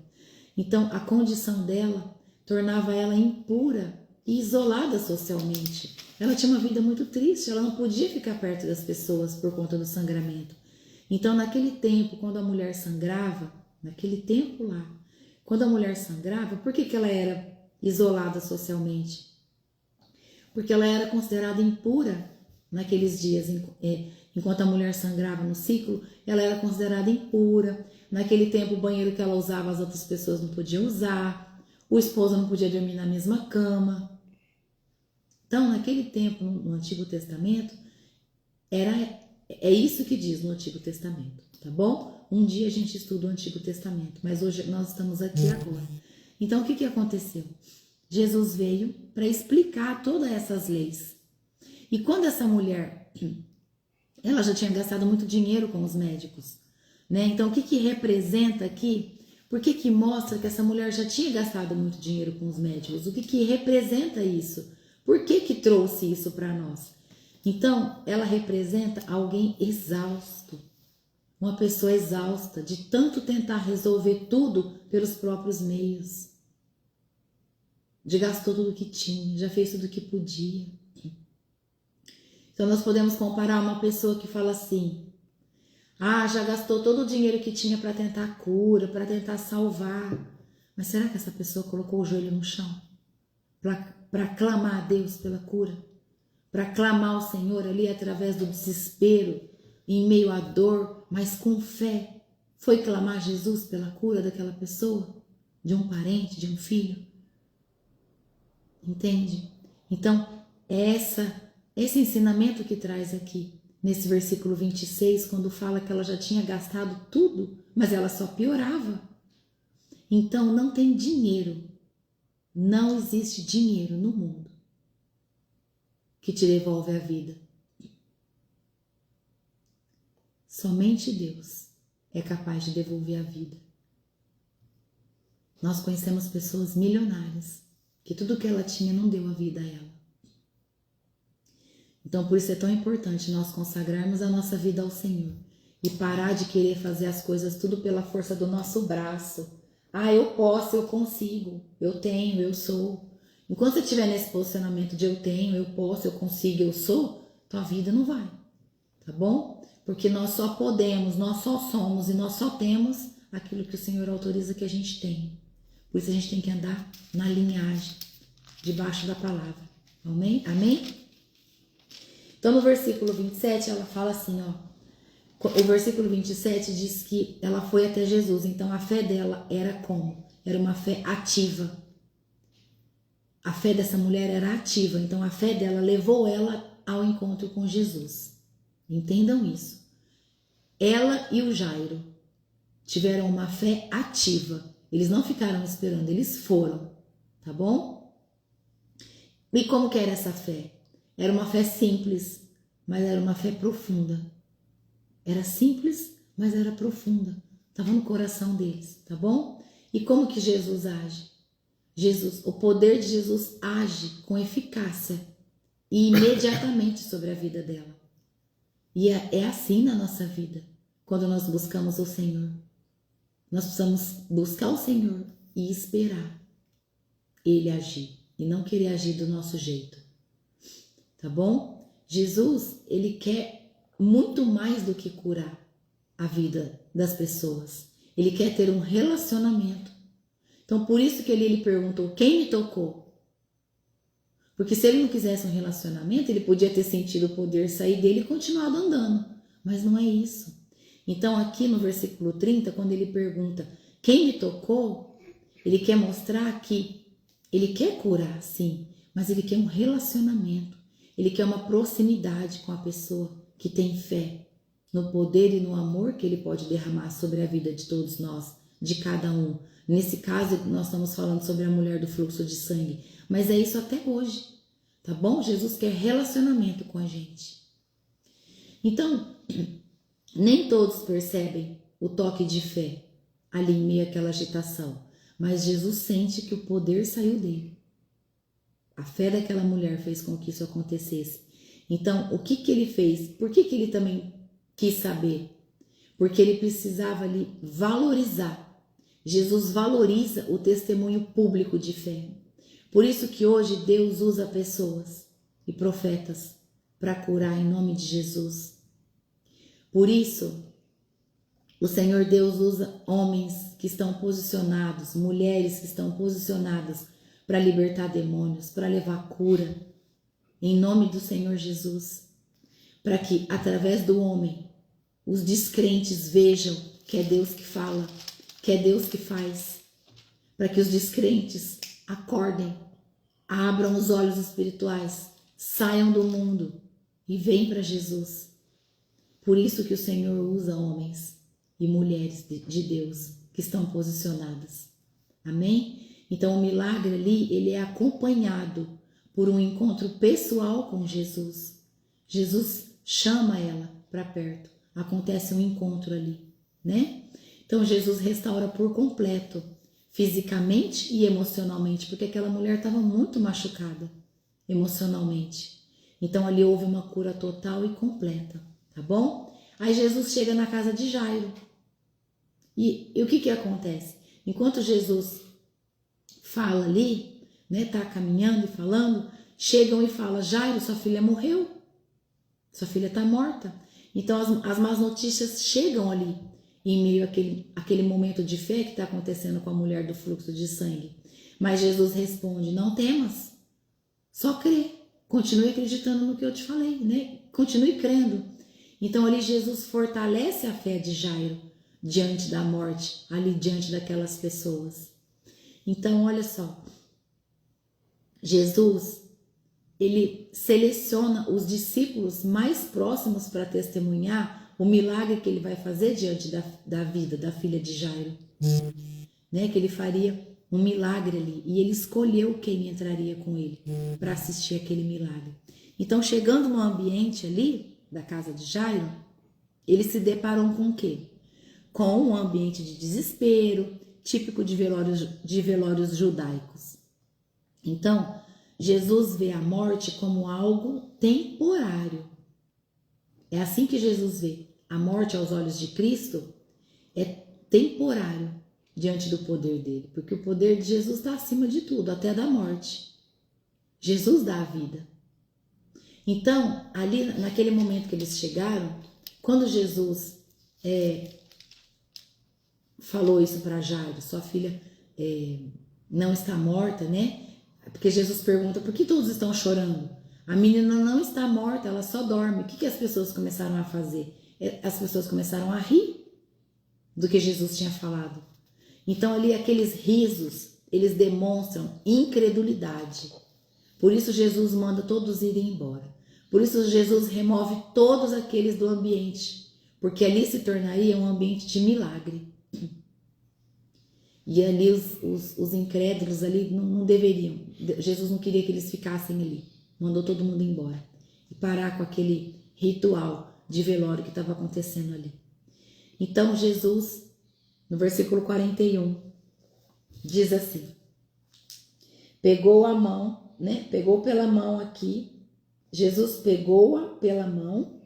Então a condição dela tornava ela impura e isolada socialmente. Ela tinha uma vida muito triste, ela não podia ficar perto das pessoas por conta do sangramento. Então naquele tempo, quando a mulher sangrava, naquele tempo lá, quando a mulher sangrava, por que ela era isolada socialmente? Porque ela era considerada impura naqueles dias, enquanto a mulher sangrava no ciclo, ela era considerada impura. Naquele tempo, o banheiro que ela usava, as outras pessoas não podiam usar, o esposo não podia dormir na mesma cama. Então, naquele tempo, no Antigo Testamento, é isso que diz no Antigo Testamento, tá bom? Um dia a gente estuda o Antigo Testamento, mas hoje nós estamos aqui agora. Então, o que aconteceu? Jesus veio para explicar todas essas leis. E quando essa mulher, ela já tinha gastado muito dinheiro com os médicos, né? Então, o que representa aqui? Por que mostra que essa mulher já tinha gastado muito dinheiro com os médicos? O que representa isso? Por que trouxe isso para nós? Então, ela representa alguém exausto, uma pessoa exausta de tanto tentar resolver tudo pelos próprios meios. Já gastou tudo que tinha, já fez tudo que podia. Então, nós podemos comparar uma pessoa que fala assim, já gastou todo o dinheiro que tinha para tentar a cura, para tentar salvar. Mas será que essa pessoa colocou o joelho no chão para clamar a Deus pela cura? Para clamar ao Senhor ali através do desespero, em meio à dor, mas com fé? Foi clamar a Jesus pela cura daquela pessoa? de um parente, de um filho. Entende? Então, é esse ensinamento que traz aqui, nesse versículo 26, quando fala que ela já tinha gastado tudo, mas ela só piorava. Então, não tem dinheiro, não existe dinheiro no mundo que te devolve a vida. Somente Deus é capaz de devolver a vida. Nós conhecemos pessoas milionárias que tudo que ela tinha não deu a vida a ela. Então, por isso é tão importante nós consagrarmos a nossa vida ao Senhor e parar de querer fazer as coisas tudo pela força do nosso braço. Ah, eu posso, eu consigo, eu tenho, eu sou. Enquanto você estiver nesse posicionamento de eu tenho, eu posso, eu consigo, eu sou, tua vida não vai, tá bom? Porque nós só podemos, nós só somos e nós só temos aquilo que o Senhor autoriza que a gente tenha. Por isso a gente tem que andar na linhagem, debaixo da palavra. Amém? Amém? Então no versículo 27 ela fala assim, ó. O versículo 27 diz que ela foi até Jesus. Então a fé dela era como? Era uma fé ativa. A fé dessa mulher era ativa. Então a fé dela levou ela ao encontro com Jesus. Entendam isso. Ela e o Jairo tiveram uma fé ativa. Eles não ficaram esperando, eles foram, tá bom? E como que era essa fé? Era uma fé simples, mas era uma fé profunda. Era simples, mas era profunda. Estava no coração deles, tá bom? E como que Jesus age? O poder de Jesus age com eficácia e imediatamente sobre a vida dela. E é assim na nossa vida, quando nós buscamos o Senhor. Nós precisamos buscar o Senhor e esperar Ele agir e não querer agir do nosso jeito, tá bom? Jesus, Ele quer muito mais do que curar a vida das pessoas. Ele quer ter um relacionamento. Então, por isso que ele perguntou, quem me tocou? Porque se ele não quisesse um relacionamento, ele podia ter sentido o poder sair dele e continuado andando. Mas não é isso. Então, aqui no versículo 30, quando ele pergunta, quem me tocou? Ele quer mostrar que ele quer curar, sim, mas ele quer um relacionamento. Ele quer uma proximidade com a pessoa que tem fé no poder e no amor que ele pode derramar sobre a vida de todos nós, de cada um. Nesse caso, nós estamos falando sobre a mulher do fluxo de sangue, mas é isso até hoje, tá bom? Jesus quer relacionamento com a gente. Então, nem todos percebem o toque de fé ali em meio àquela agitação, mas Jesus sente que o poder saiu dele. A fé daquela mulher fez com que isso acontecesse. Então, o que ele fez? Por que ele também quis saber? Porque ele precisava ali valorizar. Jesus valoriza o testemunho público de fé. Por isso que hoje Deus usa pessoas e profetas para curar em nome de Jesus. Por isso, o Senhor Deus usa homens que estão posicionados, mulheres que estão posicionadas para libertar demônios, para levar cura, em nome do Senhor Jesus, para que através do homem os descrentes vejam que é Deus que fala, que é Deus que faz, para que os descrentes acordem, abram os olhos espirituais, saiam do mundo e venham para Jesus. Por isso que o Senhor usa homens e mulheres de Deus que estão posicionadas. Amém? Então o milagre ali, ele é acompanhado por um encontro pessoal com Jesus. Jesus chama ela para perto. Acontece um encontro ali, né? Então Jesus restaura por completo, fisicamente e emocionalmente, porque aquela mulher estava muito machucada emocionalmente. Então ali houve uma cura total e completa, tá bom? Aí Jesus chega na casa de Jairo. E o que acontece? Enquanto Jesus fala ali, né, tá caminhando e falando, chegam e falam, Jairo, sua filha morreu, sua filha está morta. Então as más notícias chegam ali, em meio àquele momento de fé que está acontecendo com a mulher do fluxo de sangue. Mas Jesus responde, não temas, só crê, continue acreditando no que eu te falei, né? Continue crendo. Então ali Jesus fortalece a fé de Jairo diante da morte, ali diante daquelas pessoas. Então, olha só, Jesus, ele seleciona os discípulos mais próximos para testemunhar o milagre que ele vai fazer diante da vida da filha de Jairo, né? Que ele faria um milagre ali, e ele escolheu quem entraria com ele para assistir aquele milagre. Então, chegando no ambiente ali da casa de Jairo, eles se deparam com o quê? Com um ambiente de desespero, típico de velórios judaicos. Então, Jesus vê a morte como algo temporário. É assim que Jesus vê. A morte aos olhos de Cristo é temporário diante do poder dele, porque o poder de Jesus está acima de tudo, até da morte. Jesus dá a vida. Então, ali naquele momento que eles chegaram, quando Jesus falou isso para Jairo, sua filha não está morta, né? Porque Jesus pergunta, por que todos estão chorando? A menina não está morta, ela só dorme. O que as pessoas começaram a fazer? As pessoas começaram a rir do que Jesus tinha falado. Então ali aqueles risos, eles demonstram incredulidade. Por isso Jesus manda todos irem embora. Por isso Jesus remove todos aqueles do ambiente, porque ali se tornaria um ambiente de milagre. E ali os incrédulos ali não deveriam. Jesus não queria que eles ficassem ali. Mandou todo mundo embora. E parar com aquele ritual de velório que estava acontecendo ali. Então Jesus, no versículo 41, diz assim. Pegou a mão, né? Pegou pela mão aqui. Jesus pegou-a pela mão,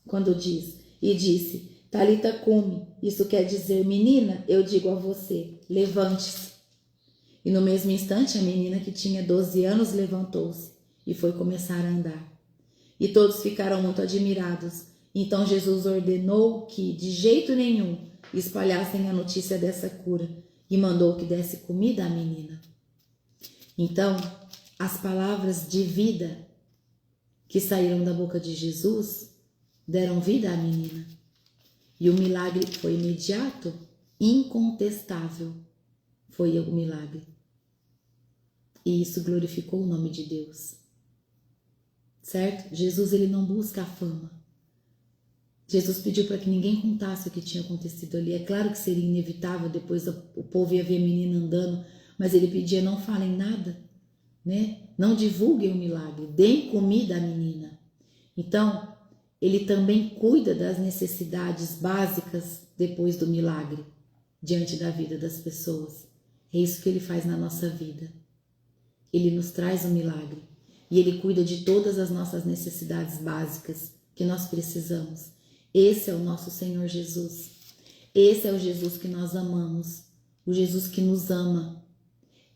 quando diz, e disse, Talita cumi, isso quer dizer, menina, eu digo a você, levante-se. E no mesmo instante, a menina que tinha 12 anos levantou-se e foi começar a andar. E todos ficaram muito admirados. Então Jesus ordenou que, de jeito nenhum, espalhassem a notícia dessa cura e mandou que desse comida à menina. Então, as palavras de vida que saíram da boca de Jesus deram vida à menina. E o milagre foi imediato, incontestável. Foi o milagre. E isso glorificou o nome de Deus. Certo? Jesus, ele não busca a fama. Jesus pediu para que ninguém contasse o que tinha acontecido ali. É claro que seria inevitável, depois o povo ia ver a menina andando, mas ele pedia, não falem nada, né? Não divulguem o milagre, deem comida à menina. Então, ele também cuida das necessidades básicas depois do milagre, diante da vida das pessoas. É isso que ele faz na nossa vida. Ele nos traz o milagre e ele cuida de todas as nossas necessidades básicas que nós precisamos. Esse é o nosso Senhor Jesus. Esse é o Jesus que nós amamos, o Jesus que nos ama.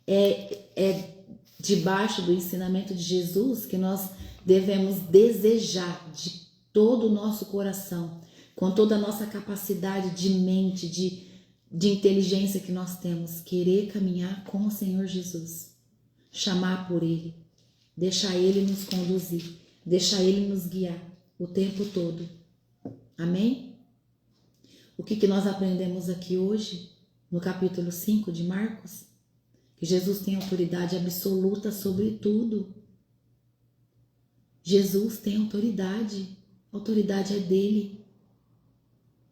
É debaixo do ensinamento de Jesus que nós devemos desejar de todo o nosso coração, com toda a nossa capacidade de mente, de inteligência que nós temos, querer caminhar com o Senhor Jesus, chamar por Ele, deixar Ele nos conduzir, deixar Ele nos guiar o tempo todo. Amém? O que nós aprendemos aqui hoje, no capítulo 5 de Marcos? Que Jesus tem autoridade absoluta sobre tudo. Jesus tem autoridade. A autoridade é dele.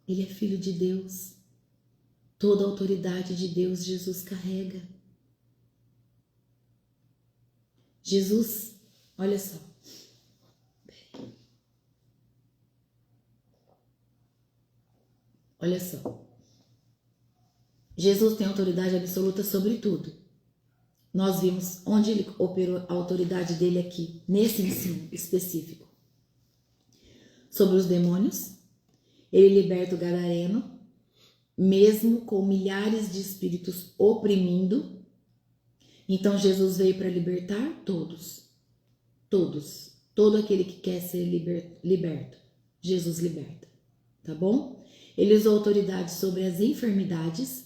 Ele é filho de Deus. Toda a autoridade de Deus Jesus carrega. Jesus, olha só. Olha só. Jesus tem autoridade absoluta sobre tudo. Nós vimos onde ele operou a autoridade dele aqui, nesse ensino específico. Sobre os demônios, ele liberta o gadareno, mesmo com milhares de espíritos oprimindo. Então Jesus veio para libertar todos. Todos. Todo aquele que quer ser liberto. Jesus liberta. Tá bom? Ele usou autoridade sobre as enfermidades.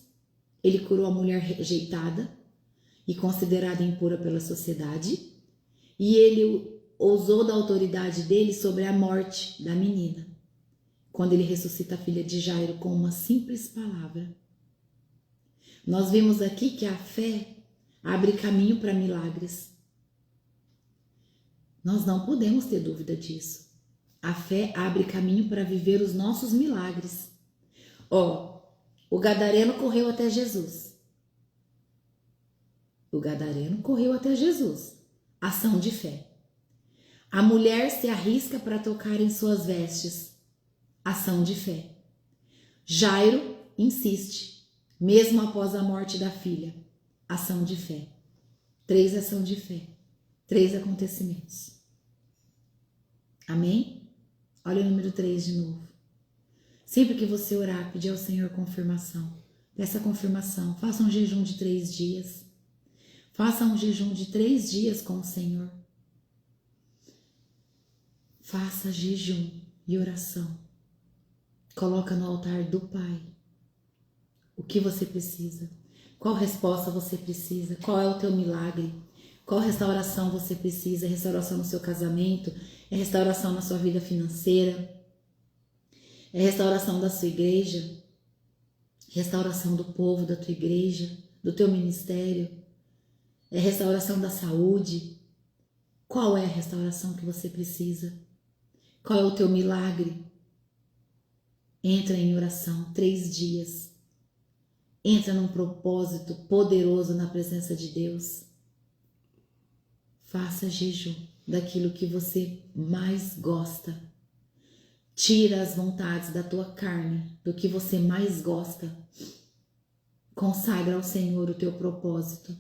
Ele curou a mulher rejeitada e considerada impura pela sociedade. E ele usou da autoridade dele sobre a morte da menina, quando ele ressuscita a filha de Jairo com uma simples palavra. Nós vimos aqui que a fé abre caminho para milagres. Nós não podemos ter dúvida disso. A fé abre caminho para viver os nossos milagres. Ó, o gadareno correu até Jesus. O gadareno correu até Jesus. Ação de fé. A mulher se arrisca para tocar em suas vestes. Ação de fé. Jairo insiste, mesmo após a morte da filha. Ação de fé. 3 ação de fé. 3 acontecimentos. Amém? Olha o número 3 de novo. Sempre que você orar, pedir ao Senhor confirmação. Peça confirmação. Faça um jejum de 3 dias. Faça um jejum de 3 dias com o Senhor. Faça jejum e oração. Coloca no altar do Pai o que você precisa. Qual resposta você precisa? Qual é o teu milagre? Qual restauração você precisa? É restauração no seu casamento? É restauração na sua vida financeira? É restauração da sua igreja? Restauração do povo da tua igreja? Do teu ministério? É restauração da saúde? Qual é a restauração que você precisa? Qual é o teu milagre? Entra em oração 3 dias. Entra num propósito poderoso na presença de Deus. Faça jejum daquilo que você mais gosta. Tira as vontades da tua carne, do que você mais gosta. Consagra ao Senhor o teu propósito.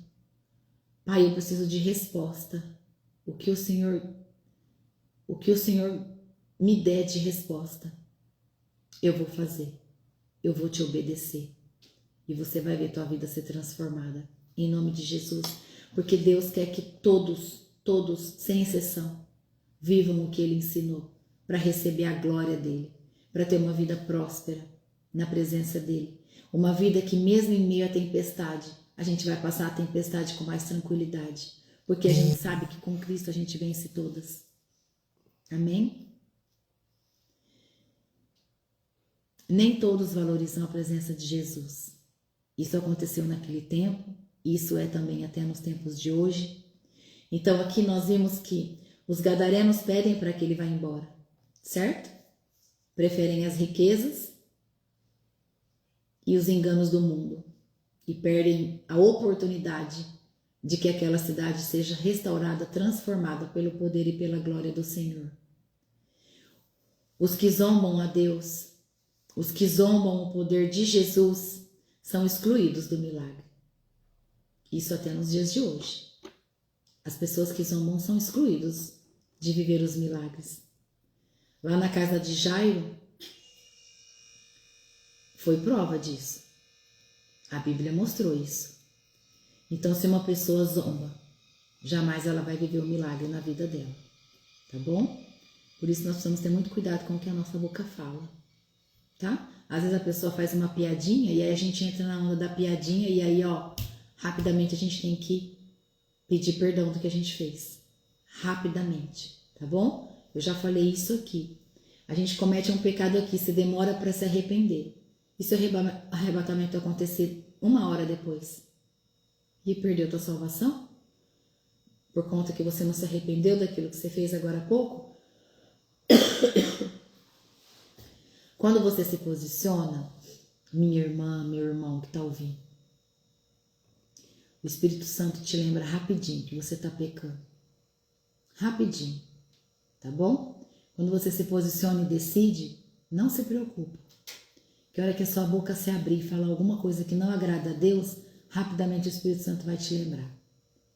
Pai, eu preciso de resposta. O que o Senhor me der de resposta, eu vou fazer. Eu vou te obedecer. E você vai ver tua vida ser transformada. Em nome de Jesus. Porque Deus quer que todos, sem exceção, vivam o que Ele ensinou. Para receber a glória dEle. Para ter uma vida próspera na presença dEle. Uma vida que mesmo em meio à tempestade, a gente vai passar a tempestade com mais tranquilidade. Porque a gente sabe que com Cristo a gente vence todas. Amém? Nem todos valorizam a presença de Jesus. Isso aconteceu naquele tempo, isso é também até nos tempos de hoje. Então aqui nós vimos que os gadarenos pedem para que ele vá embora, certo? Preferem as riquezas e os enganos do mundo e perdem a oportunidade de que aquela cidade seja restaurada, transformada pelo poder e pela glória do Senhor. Os que zombam a Deus, os que zombam o poder de Jesus, são excluídos do milagre. Isso até nos dias de hoje. As pessoas que zombam são excluídos de viver os milagres. Lá na casa de Jairo, foi prova disso. A Bíblia mostrou isso. Então, se uma pessoa zomba, jamais ela vai viver o milagre na vida dela. Tá bom? Por isso nós precisamos ter muito cuidado com o que a nossa boca fala. Tá? Às vezes a pessoa faz uma piadinha e aí a gente entra na onda da piadinha e aí, ó, rapidamente a gente tem que pedir perdão do que a gente fez. Rapidamente, tá bom? Eu já falei isso aqui. A gente comete um pecado aqui, se demora para se arrepender. E se o arrebatamento acontecer 1 hora depois? E perdeu tua salvação? Por conta que você não se arrependeu daquilo que você fez agora há pouco? Quando você se posiciona, minha irmã, meu irmão que está ouvindo, o Espírito Santo te lembra rapidinho que você está pecando. Rapidinho, tá bom? Quando você se posiciona e decide, não se preocupa. Que a hora que a sua boca se abrir e falar alguma coisa que não agrada a Deus, rapidamente o Espírito Santo vai te lembrar.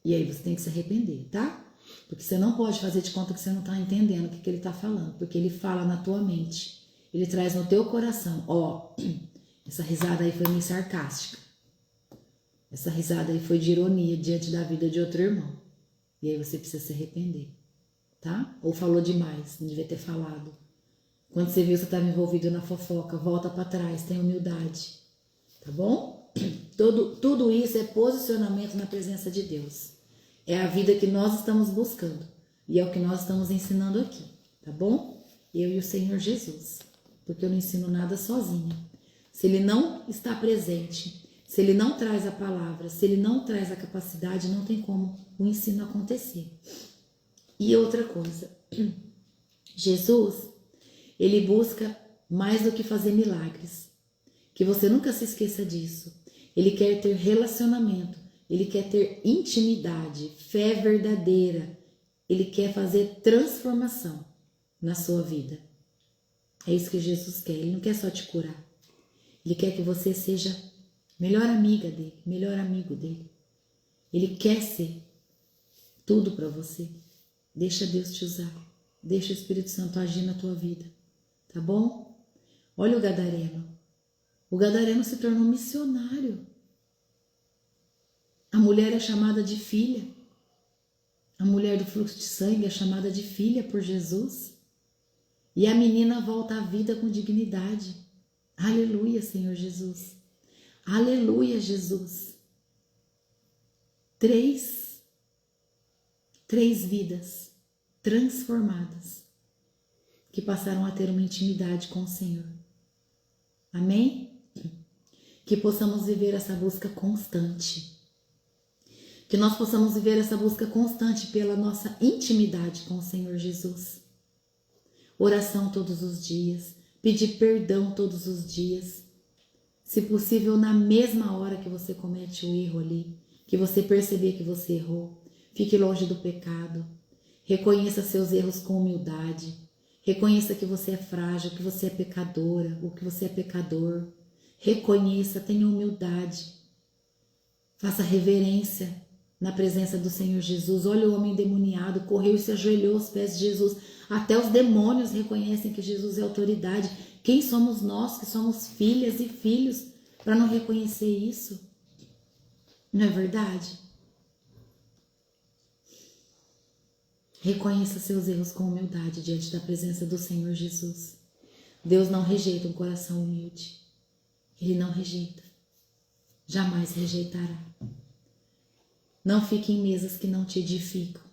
E aí você tem que se arrepender, tá? Porque você não pode fazer de conta que você não está entendendo o que ele está falando, porque ele fala na tua mente. Ele traz no teu coração, ó, essa risada aí foi meio sarcástica. Essa risada aí foi de ironia diante da vida de outro irmão. E aí você precisa se arrepender, tá? Ou falou demais, não devia ter falado. Quando você viu que você estava envolvido na fofoca, volta para trás, tenha humildade, tá bom? Tudo isso é posicionamento na presença de Deus. É a vida que nós estamos buscando. E é o que nós estamos ensinando aqui, tá bom? Eu e o Senhor Jesus. Porque eu não ensino nada sozinha. Se Ele não está presente, Se ele não traz a palavra, se ele não traz a capacidade, não tem como o ensino acontecer. E outra coisa, Jesus, ele busca mais do que fazer milagres. Que você nunca se esqueça disso. Ele quer ter relacionamento, ele quer ter intimidade, fé verdadeira. Ele quer fazer transformação na sua vida. É isso que Jesus quer. Ele não quer só te curar. Ele quer que você seja melhor amiga dele, melhor amigo dele. Ele quer ser tudo para você. Deixa Deus te usar. Deixa o Espírito Santo agir na tua vida. Tá bom? Olha o gadareno. O gadareno se tornou missionário. A mulher é chamada de filha. A mulher do fluxo de sangue é chamada de filha por Jesus. E a menina volta à vida com dignidade. Aleluia, Senhor Jesus. Aleluia, Jesus. Três vidas transformadas que passaram a ter uma intimidade com o Senhor. Amém? Que possamos viver essa busca constante. Que nós possamos viver essa busca constante pela nossa intimidade com o Senhor Jesus. Oração todos os dias, pedir perdão todos os dias. Se possível, na mesma hora que você comete o erro ali, que você perceber que você errou, fique longe do pecado. Reconheça seus erros com humildade. Reconheça que você é frágil, que você é pecadora, ou que você é pecador. Reconheça, tenha humildade. Faça reverência na presença do Senhor Jesus. Olha o homem endemoniado, correu e se ajoelhou aos pés de Jesus. Até os demônios reconhecem que Jesus é autoridade. Quem somos nós, que somos filhas e filhos, para não reconhecer isso? Não é verdade? Reconheça seus erros com humildade diante da presença do Senhor Jesus. Deus não rejeita um coração humilde. Ele não rejeita. Jamais rejeitará. Não fique em mesas que não te edificam.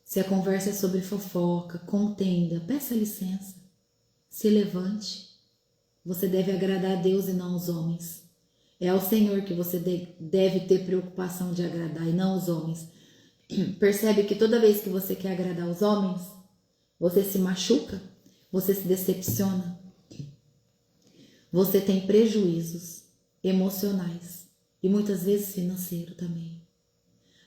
Se a conversa é sobre fofoca, contenda, peça licença. Se levante. Você deve agradar a Deus e não aos homens. É ao Senhor que você deve ter preocupação de agradar e não aos homens. Percebe que toda vez que você quer agradar os homens, você se machuca, você se decepciona. Você tem prejuízos emocionais e muitas vezes financeiro também.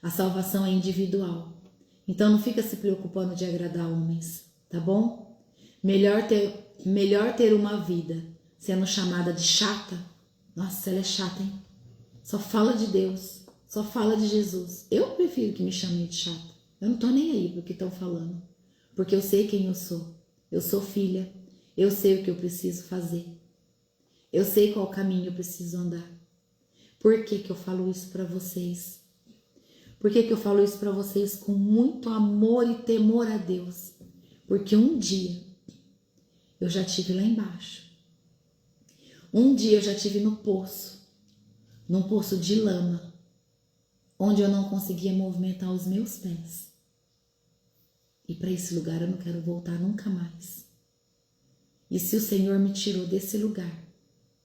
A salvação é individual. Então não fica se preocupando de agradar homens, tá bom? Melhor ter uma vida sendo chamada de chata. Nossa, ela é chata, hein? Só fala de Deus, só fala de Jesus. Eu prefiro que me chamem de chata. Eu não tô nem aí pro que estão falando. Porque eu sei quem eu sou. Eu sou filha. Eu sei o que eu preciso fazer. Eu sei qual caminho eu preciso andar. Por que que eu falo isso para vocês? Por que que eu falo isso para vocês com muito amor e temor a Deus? Porque um dia eu já estive lá embaixo. Um dia eu já estive no poço, num poço de lama, onde eu não conseguia movimentar os meus pés. E para esse lugar eu não quero voltar nunca mais. E se o Senhor me tirou desse lugar,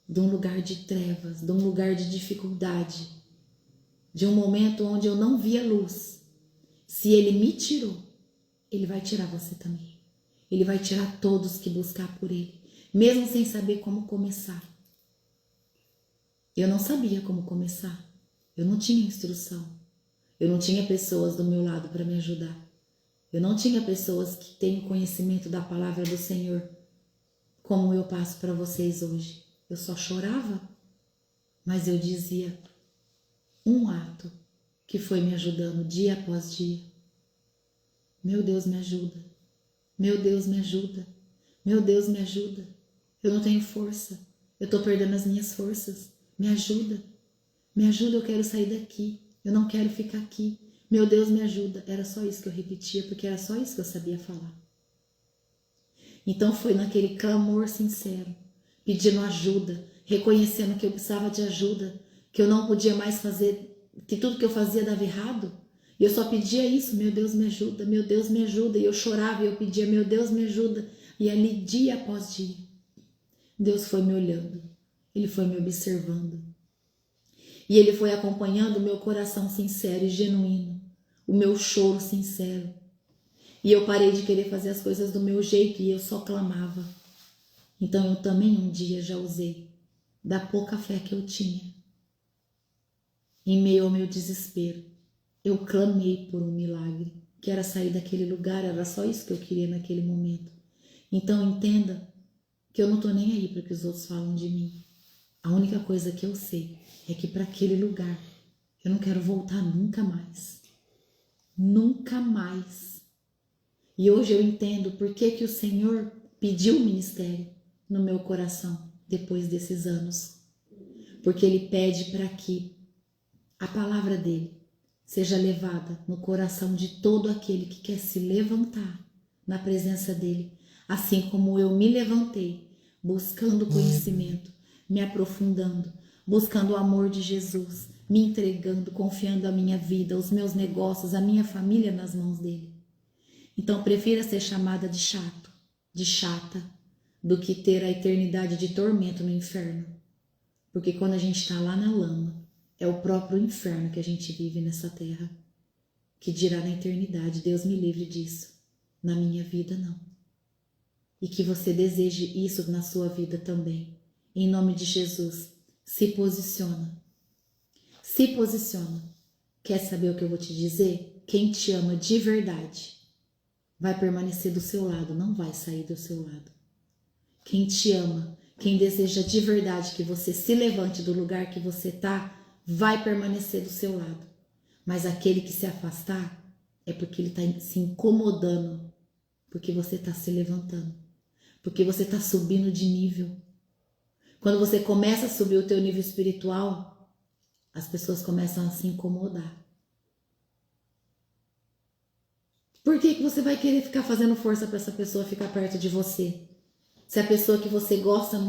de um lugar de trevas, de um lugar de dificuldade, de um momento onde eu não via luz, se Ele me tirou, Ele vai tirar você também. Ele vai tirar todos que buscar por Ele, mesmo sem saber como começar. Eu não sabia como começar. Eu não tinha instrução. Eu não tinha pessoas do meu lado para me ajudar. Eu não tinha pessoas que têm conhecimento da palavra do Senhor, como eu passo para vocês hoje. Eu só chorava, mas eu dizia um ato que foi me ajudando dia após dia. Meu Deus, me ajuda. Meu Deus, me ajuda. Meu Deus, me ajuda. Eu não tenho força. Eu estou perdendo as minhas forças. Me ajuda. Me ajuda, eu quero sair daqui. Eu não quero ficar aqui. Meu Deus, me ajuda. Era só isso que eu repetia, porque era só isso que eu sabia falar. Então foi naquele clamor sincero, pedindo ajuda, reconhecendo que eu precisava de ajuda, que eu não podia mais fazer, que tudo que eu fazia dava errado. E eu só pedia isso, meu Deus, me ajuda, meu Deus, me ajuda. E eu chorava e eu pedia, meu Deus, me ajuda. E ali, dia após dia, Deus foi me olhando, Ele foi me observando. E Ele foi acompanhando o meu coração sincero e genuíno, o meu choro sincero. E eu parei de querer fazer as coisas do meu jeito e eu só clamava. Então eu também um dia já usei da pouca fé que eu tinha. Em meio ao meu desespero, eu clamei por um milagre, que era sair daquele lugar, era só isso que eu queria naquele momento. Então entenda que eu não estou nem aí para o que os outros falam de mim. A única coisa que eu sei é que para aquele lugar eu não quero voltar nunca mais. Nunca mais. E hoje eu entendo por que o Senhor pediu o ministério no meu coração depois desses anos. Porque Ele pede para que a palavra dele seja levada no coração de todo aquele que quer se levantar na presença dele, assim como eu me levantei, buscando conhecimento, me aprofundando, buscando o amor de Jesus, me entregando, confiando a minha vida, os meus negócios, a minha família nas mãos dele. Então prefira ser chamada de chato, de chata, do que ter a eternidade de tormento no inferno. Porque quando a gente está lá na lama, é o próprio inferno que a gente vive nessa terra. Que dirá na eternidade, Deus me livre disso. Na minha vida, não. E que você deseje isso na sua vida também. Em nome de Jesus, se posiciona. Se posiciona. Quer saber o que eu vou te dizer? Quem te ama de verdade vai permanecer do seu lado, não vai sair do seu lado. Quem te ama, quem deseja de verdade que você se levante do lugar que você está, vai permanecer do seu lado. Mas aquele que se afastar é porque ele está se incomodando, porque você está se levantando, porque você está subindo de nível. Quando você começa a subir o teu nível espiritual, as pessoas começam a se incomodar. Por que você vai querer ficar fazendo força para essa pessoa ficar perto de você? Se a pessoa que você gosta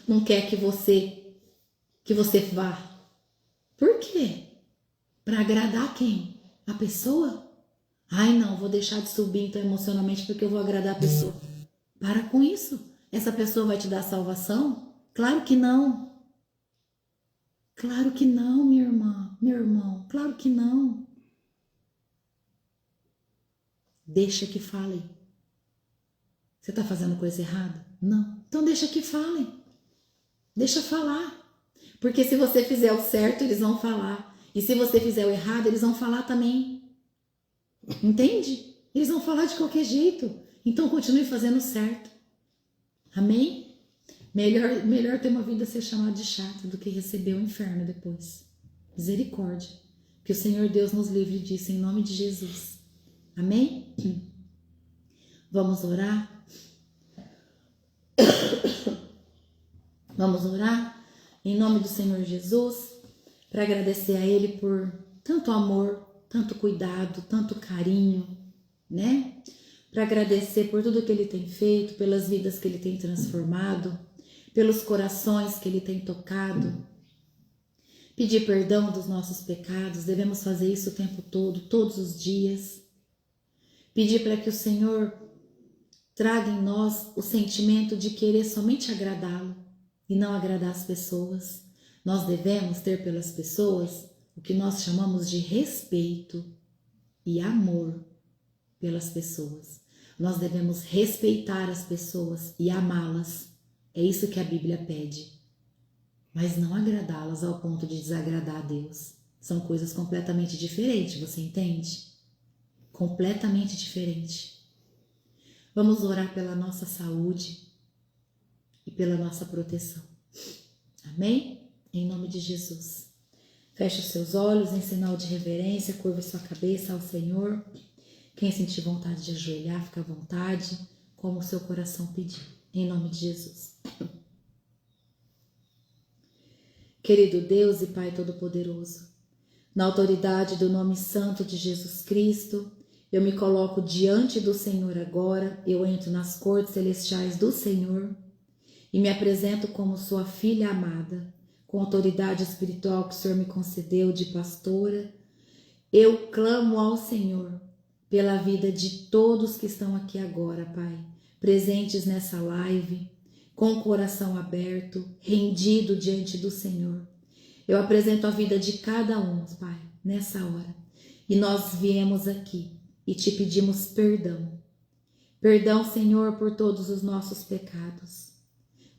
não quer que você vá. Por quê? Para agradar quem? A pessoa? Ai não, vou deixar de subir então emocionalmente porque eu vou agradar a pessoa. Para com isso. Essa pessoa vai te dar salvação? Claro que não. Claro que não, minha irmã, meu irmão. Claro que não. Deixa que falem. Você está fazendo coisa errada? Não. Então deixa que falem. Deixa falar. Porque se você fizer o certo, eles vão falar. E se você fizer o errado, eles vão falar também. Entende? Eles vão falar de qualquer jeito. Então continue fazendo o certo. Amém? Melhor ter uma vida ser chamada de chata do que receber o inferno depois. Misericórdia. Que o Senhor Deus nos livre disso em nome de Jesus. Amém? Vamos orar? Vamos orar em nome do Senhor Jesus para agradecer a Ele por tanto amor, tanto cuidado, tanto carinho, né? Para agradecer por tudo que Ele tem feito, pelas vidas que Ele tem transformado, pelos corações que Ele tem tocado. Pedir perdão dos nossos pecados, devemos fazer isso o tempo todo, todos os dias. Pedir para que o Senhor traga em nós o sentimento de querer somente agradá-lo e não agradar as pessoas. Nós devemos ter pelas pessoas o que nós chamamos de respeito e amor pelas pessoas. Nós devemos respeitar as pessoas e amá-las. É isso que a Bíblia pede. Mas não agradá-las ao ponto de desagradar a Deus. São coisas completamente diferentes, você entende? Completamente diferente. Vamos orar pela nossa saúde e pela nossa proteção. Amém? Em nome de Jesus. Feche os seus olhos em sinal de reverência, curva sua cabeça ao Senhor. Quem sentir vontade de ajoelhar, fica à vontade, como o seu coração pedir. Em nome de Jesus. Querido Deus e Pai Todo-Poderoso, na autoridade do nome santo de Jesus Cristo, eu me coloco diante do Senhor agora, eu entro nas cortes celestiais do Senhor e me apresento como sua filha amada, com a autoridade espiritual que o Senhor me concedeu de pastora. Eu clamo ao Senhor pela vida de todos que estão aqui agora, Pai, presentes nessa live, com o coração aberto, rendido diante do Senhor. Eu apresento a vida de cada um, Pai, nessa hora. E nós viemos aqui e te pedimos perdão. Perdão, Senhor, por todos os nossos pecados.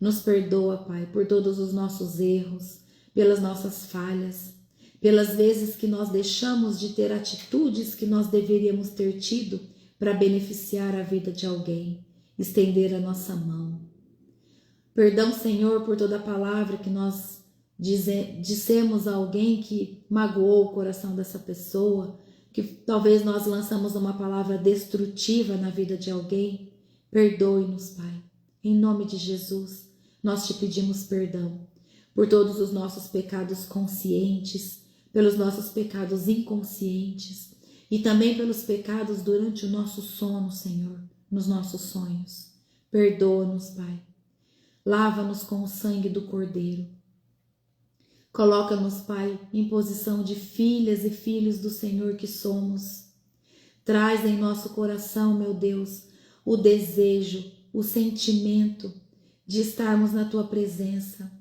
Nos perdoa, Pai, por todos os nossos erros, pelas nossas falhas, pelas vezes que nós deixamos de ter atitudes que nós deveríamos ter tido para beneficiar a vida de alguém, estender a nossa mão. Perdão, Senhor, por toda palavra que nós dissemos a alguém que magoou o coração dessa pessoa, que talvez nós lançamos uma palavra destrutiva na vida de alguém. Perdoe-nos, Pai. Em nome de Jesus, nós te pedimos perdão por todos os nossos pecados conscientes, pelos nossos pecados inconscientes e também pelos pecados durante o nosso sono, Senhor, nos nossos sonhos. Perdoa-nos, Pai. Lava-nos com o sangue do Cordeiro. Coloca-nos, Pai, em posição de filhas e filhos do Senhor que somos. Traz em nosso coração, meu Deus, o desejo, o sentimento de estarmos na Tua presença,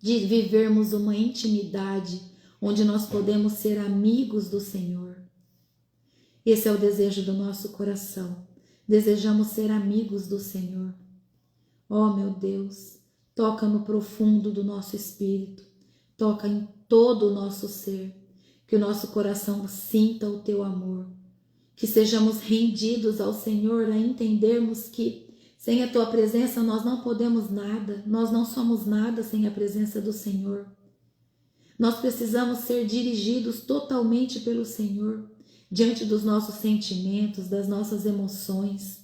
de vivermos uma intimidade onde nós podemos ser amigos do Senhor. Esse é o desejo do nosso coração. Desejamos ser amigos do Senhor. Oh, meu Deus, toca no profundo do nosso espírito, toca em todo o nosso ser, que o nosso coração sinta o Teu amor, que sejamos rendidos ao Senhor a entendermos que sem a Tua presença nós não podemos nada, nós não somos nada sem a presença do Senhor. Nós precisamos ser dirigidos totalmente pelo Senhor, diante dos nossos sentimentos, das nossas emoções,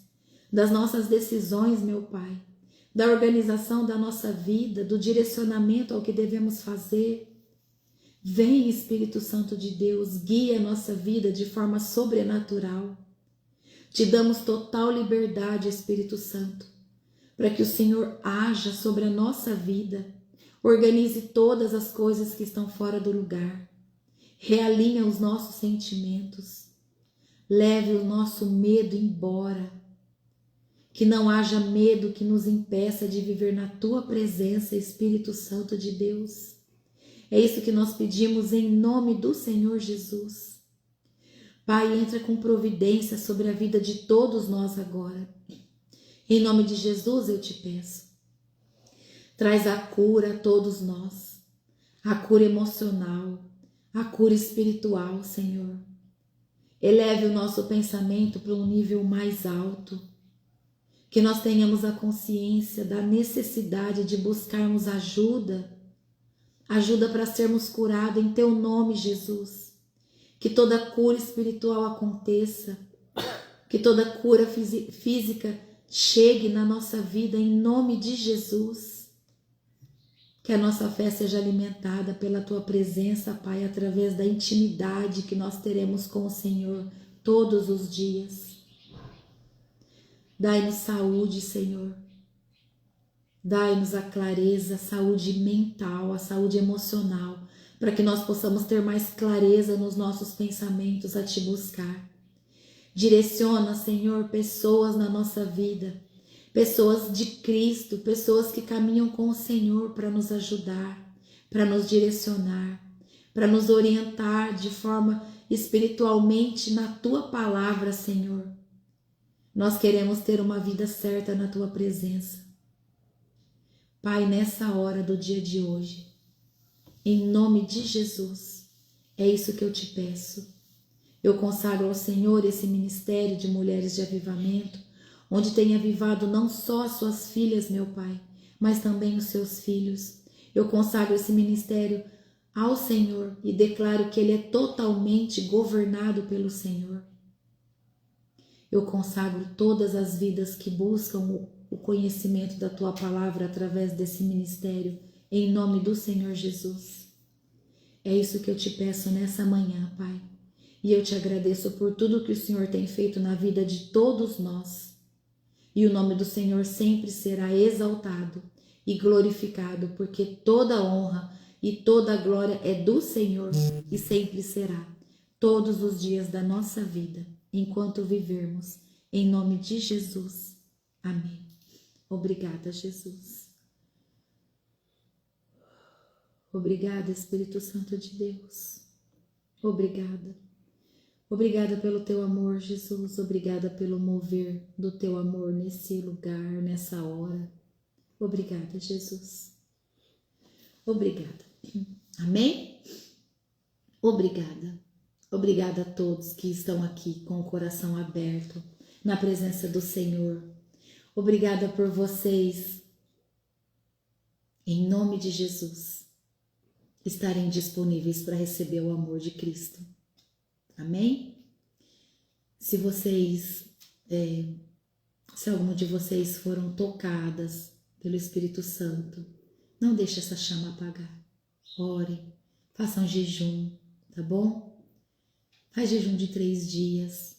das nossas decisões, meu Pai, da organização da nossa vida, do direcionamento ao que devemos fazer. Vem, Espírito Santo de Deus, guia a nossa vida de forma sobrenatural. Te damos total liberdade, Espírito Santo, para que o Senhor haja sobre a nossa vida, organize todas as coisas que estão fora do lugar, realinha os nossos sentimentos, leve o nosso medo embora, que não haja medo que nos impeça de viver na Tua presença, Espírito Santo de Deus. É isso que nós pedimos em nome do Senhor Jesus. Pai, entra com providência sobre a vida de todos nós agora. Em nome de Jesus eu te peço. Traz a cura a todos nós, a cura emocional, a cura espiritual, Senhor. Eleve o nosso pensamento para um nível mais alto, que nós tenhamos a consciência da necessidade de buscarmos ajuda para sermos curados em Teu nome, Jesus. Que toda cura espiritual aconteça, que toda cura física chegue na nossa vida em nome de Jesus. Que a nossa fé seja alimentada pela Tua presença, Pai, através da intimidade que nós teremos com o Senhor todos os dias. Dai-nos saúde, Senhor. Dai-nos a clareza, a saúde mental, a saúde emocional, para que nós possamos ter mais clareza nos nossos pensamentos a Te buscar. Direciona, Senhor, pessoas na nossa vida, pessoas de Cristo, pessoas que caminham com o Senhor para nos ajudar, para nos direcionar, para nos orientar de forma espiritualmente na Tua palavra, Senhor. Nós queremos ter uma vida certa na Tua presença. Pai, nessa hora do dia de hoje, em nome de Jesus, é isso que eu te peço. Eu consagro ao Senhor esse ministério de mulheres de avivamento, onde tem avivado não só as suas filhas, meu Pai, mas também os seus filhos. Eu consagro esse ministério ao Senhor e declaro que ele é totalmente governado pelo Senhor. Eu consagro todas as vidas que buscam o conhecimento da Tua palavra através desse ministério, em nome do Senhor Jesus. É isso que eu te peço nessa manhã, Pai. E eu te agradeço por tudo que o Senhor tem feito na vida de todos nós. E o nome do Senhor sempre será exaltado e glorificado, porque toda honra e toda glória é do Senhor e sempre será, todos os dias da nossa vida, enquanto vivermos, em nome de Jesus. Amém. Obrigada, Jesus. Obrigada, Espírito Santo de Deus. Obrigada. Obrigada pelo teu amor, Jesus. Obrigada pelo mover do teu amor nesse lugar, nessa hora. Obrigada, Jesus. Obrigada. Amém? Obrigada. Obrigada a todos que estão aqui com o coração aberto, na presença do Senhor. Obrigada por vocês, em nome de Jesus, estarem disponíveis para receber o amor de Cristo. Amém? Se algum de vocês foram tocadas pelo Espírito Santo, não deixe essa chama apagar. Ore, faça um jejum, tá bom? Faz jejum de 3 dias.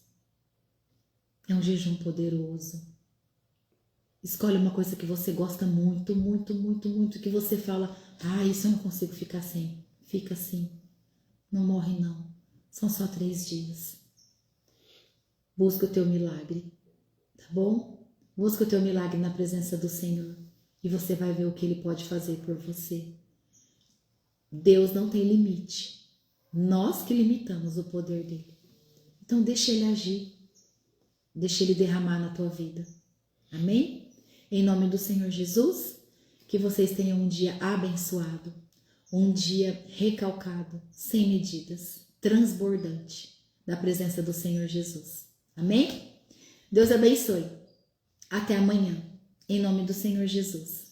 É um jejum poderoso. Escolhe uma coisa que você gosta muito, muito, muito, muito, que você fala, isso eu não consigo ficar sem. Fica assim. Não morre não. São só 3 dias. Busca o teu milagre, tá bom? Busca o teu milagre na presença do Senhor e você vai ver o que Ele pode fazer por você. Deus não tem limite. Nós que limitamos o poder dele. Então deixa Ele agir. Deixa Ele derramar na tua vida. Amém? Em nome do Senhor Jesus, que vocês tenham um dia abençoado, um dia recalcado, sem medidas, transbordante da presença do Senhor Jesus. Amém? Deus abençoe. Até amanhã, em nome do Senhor Jesus.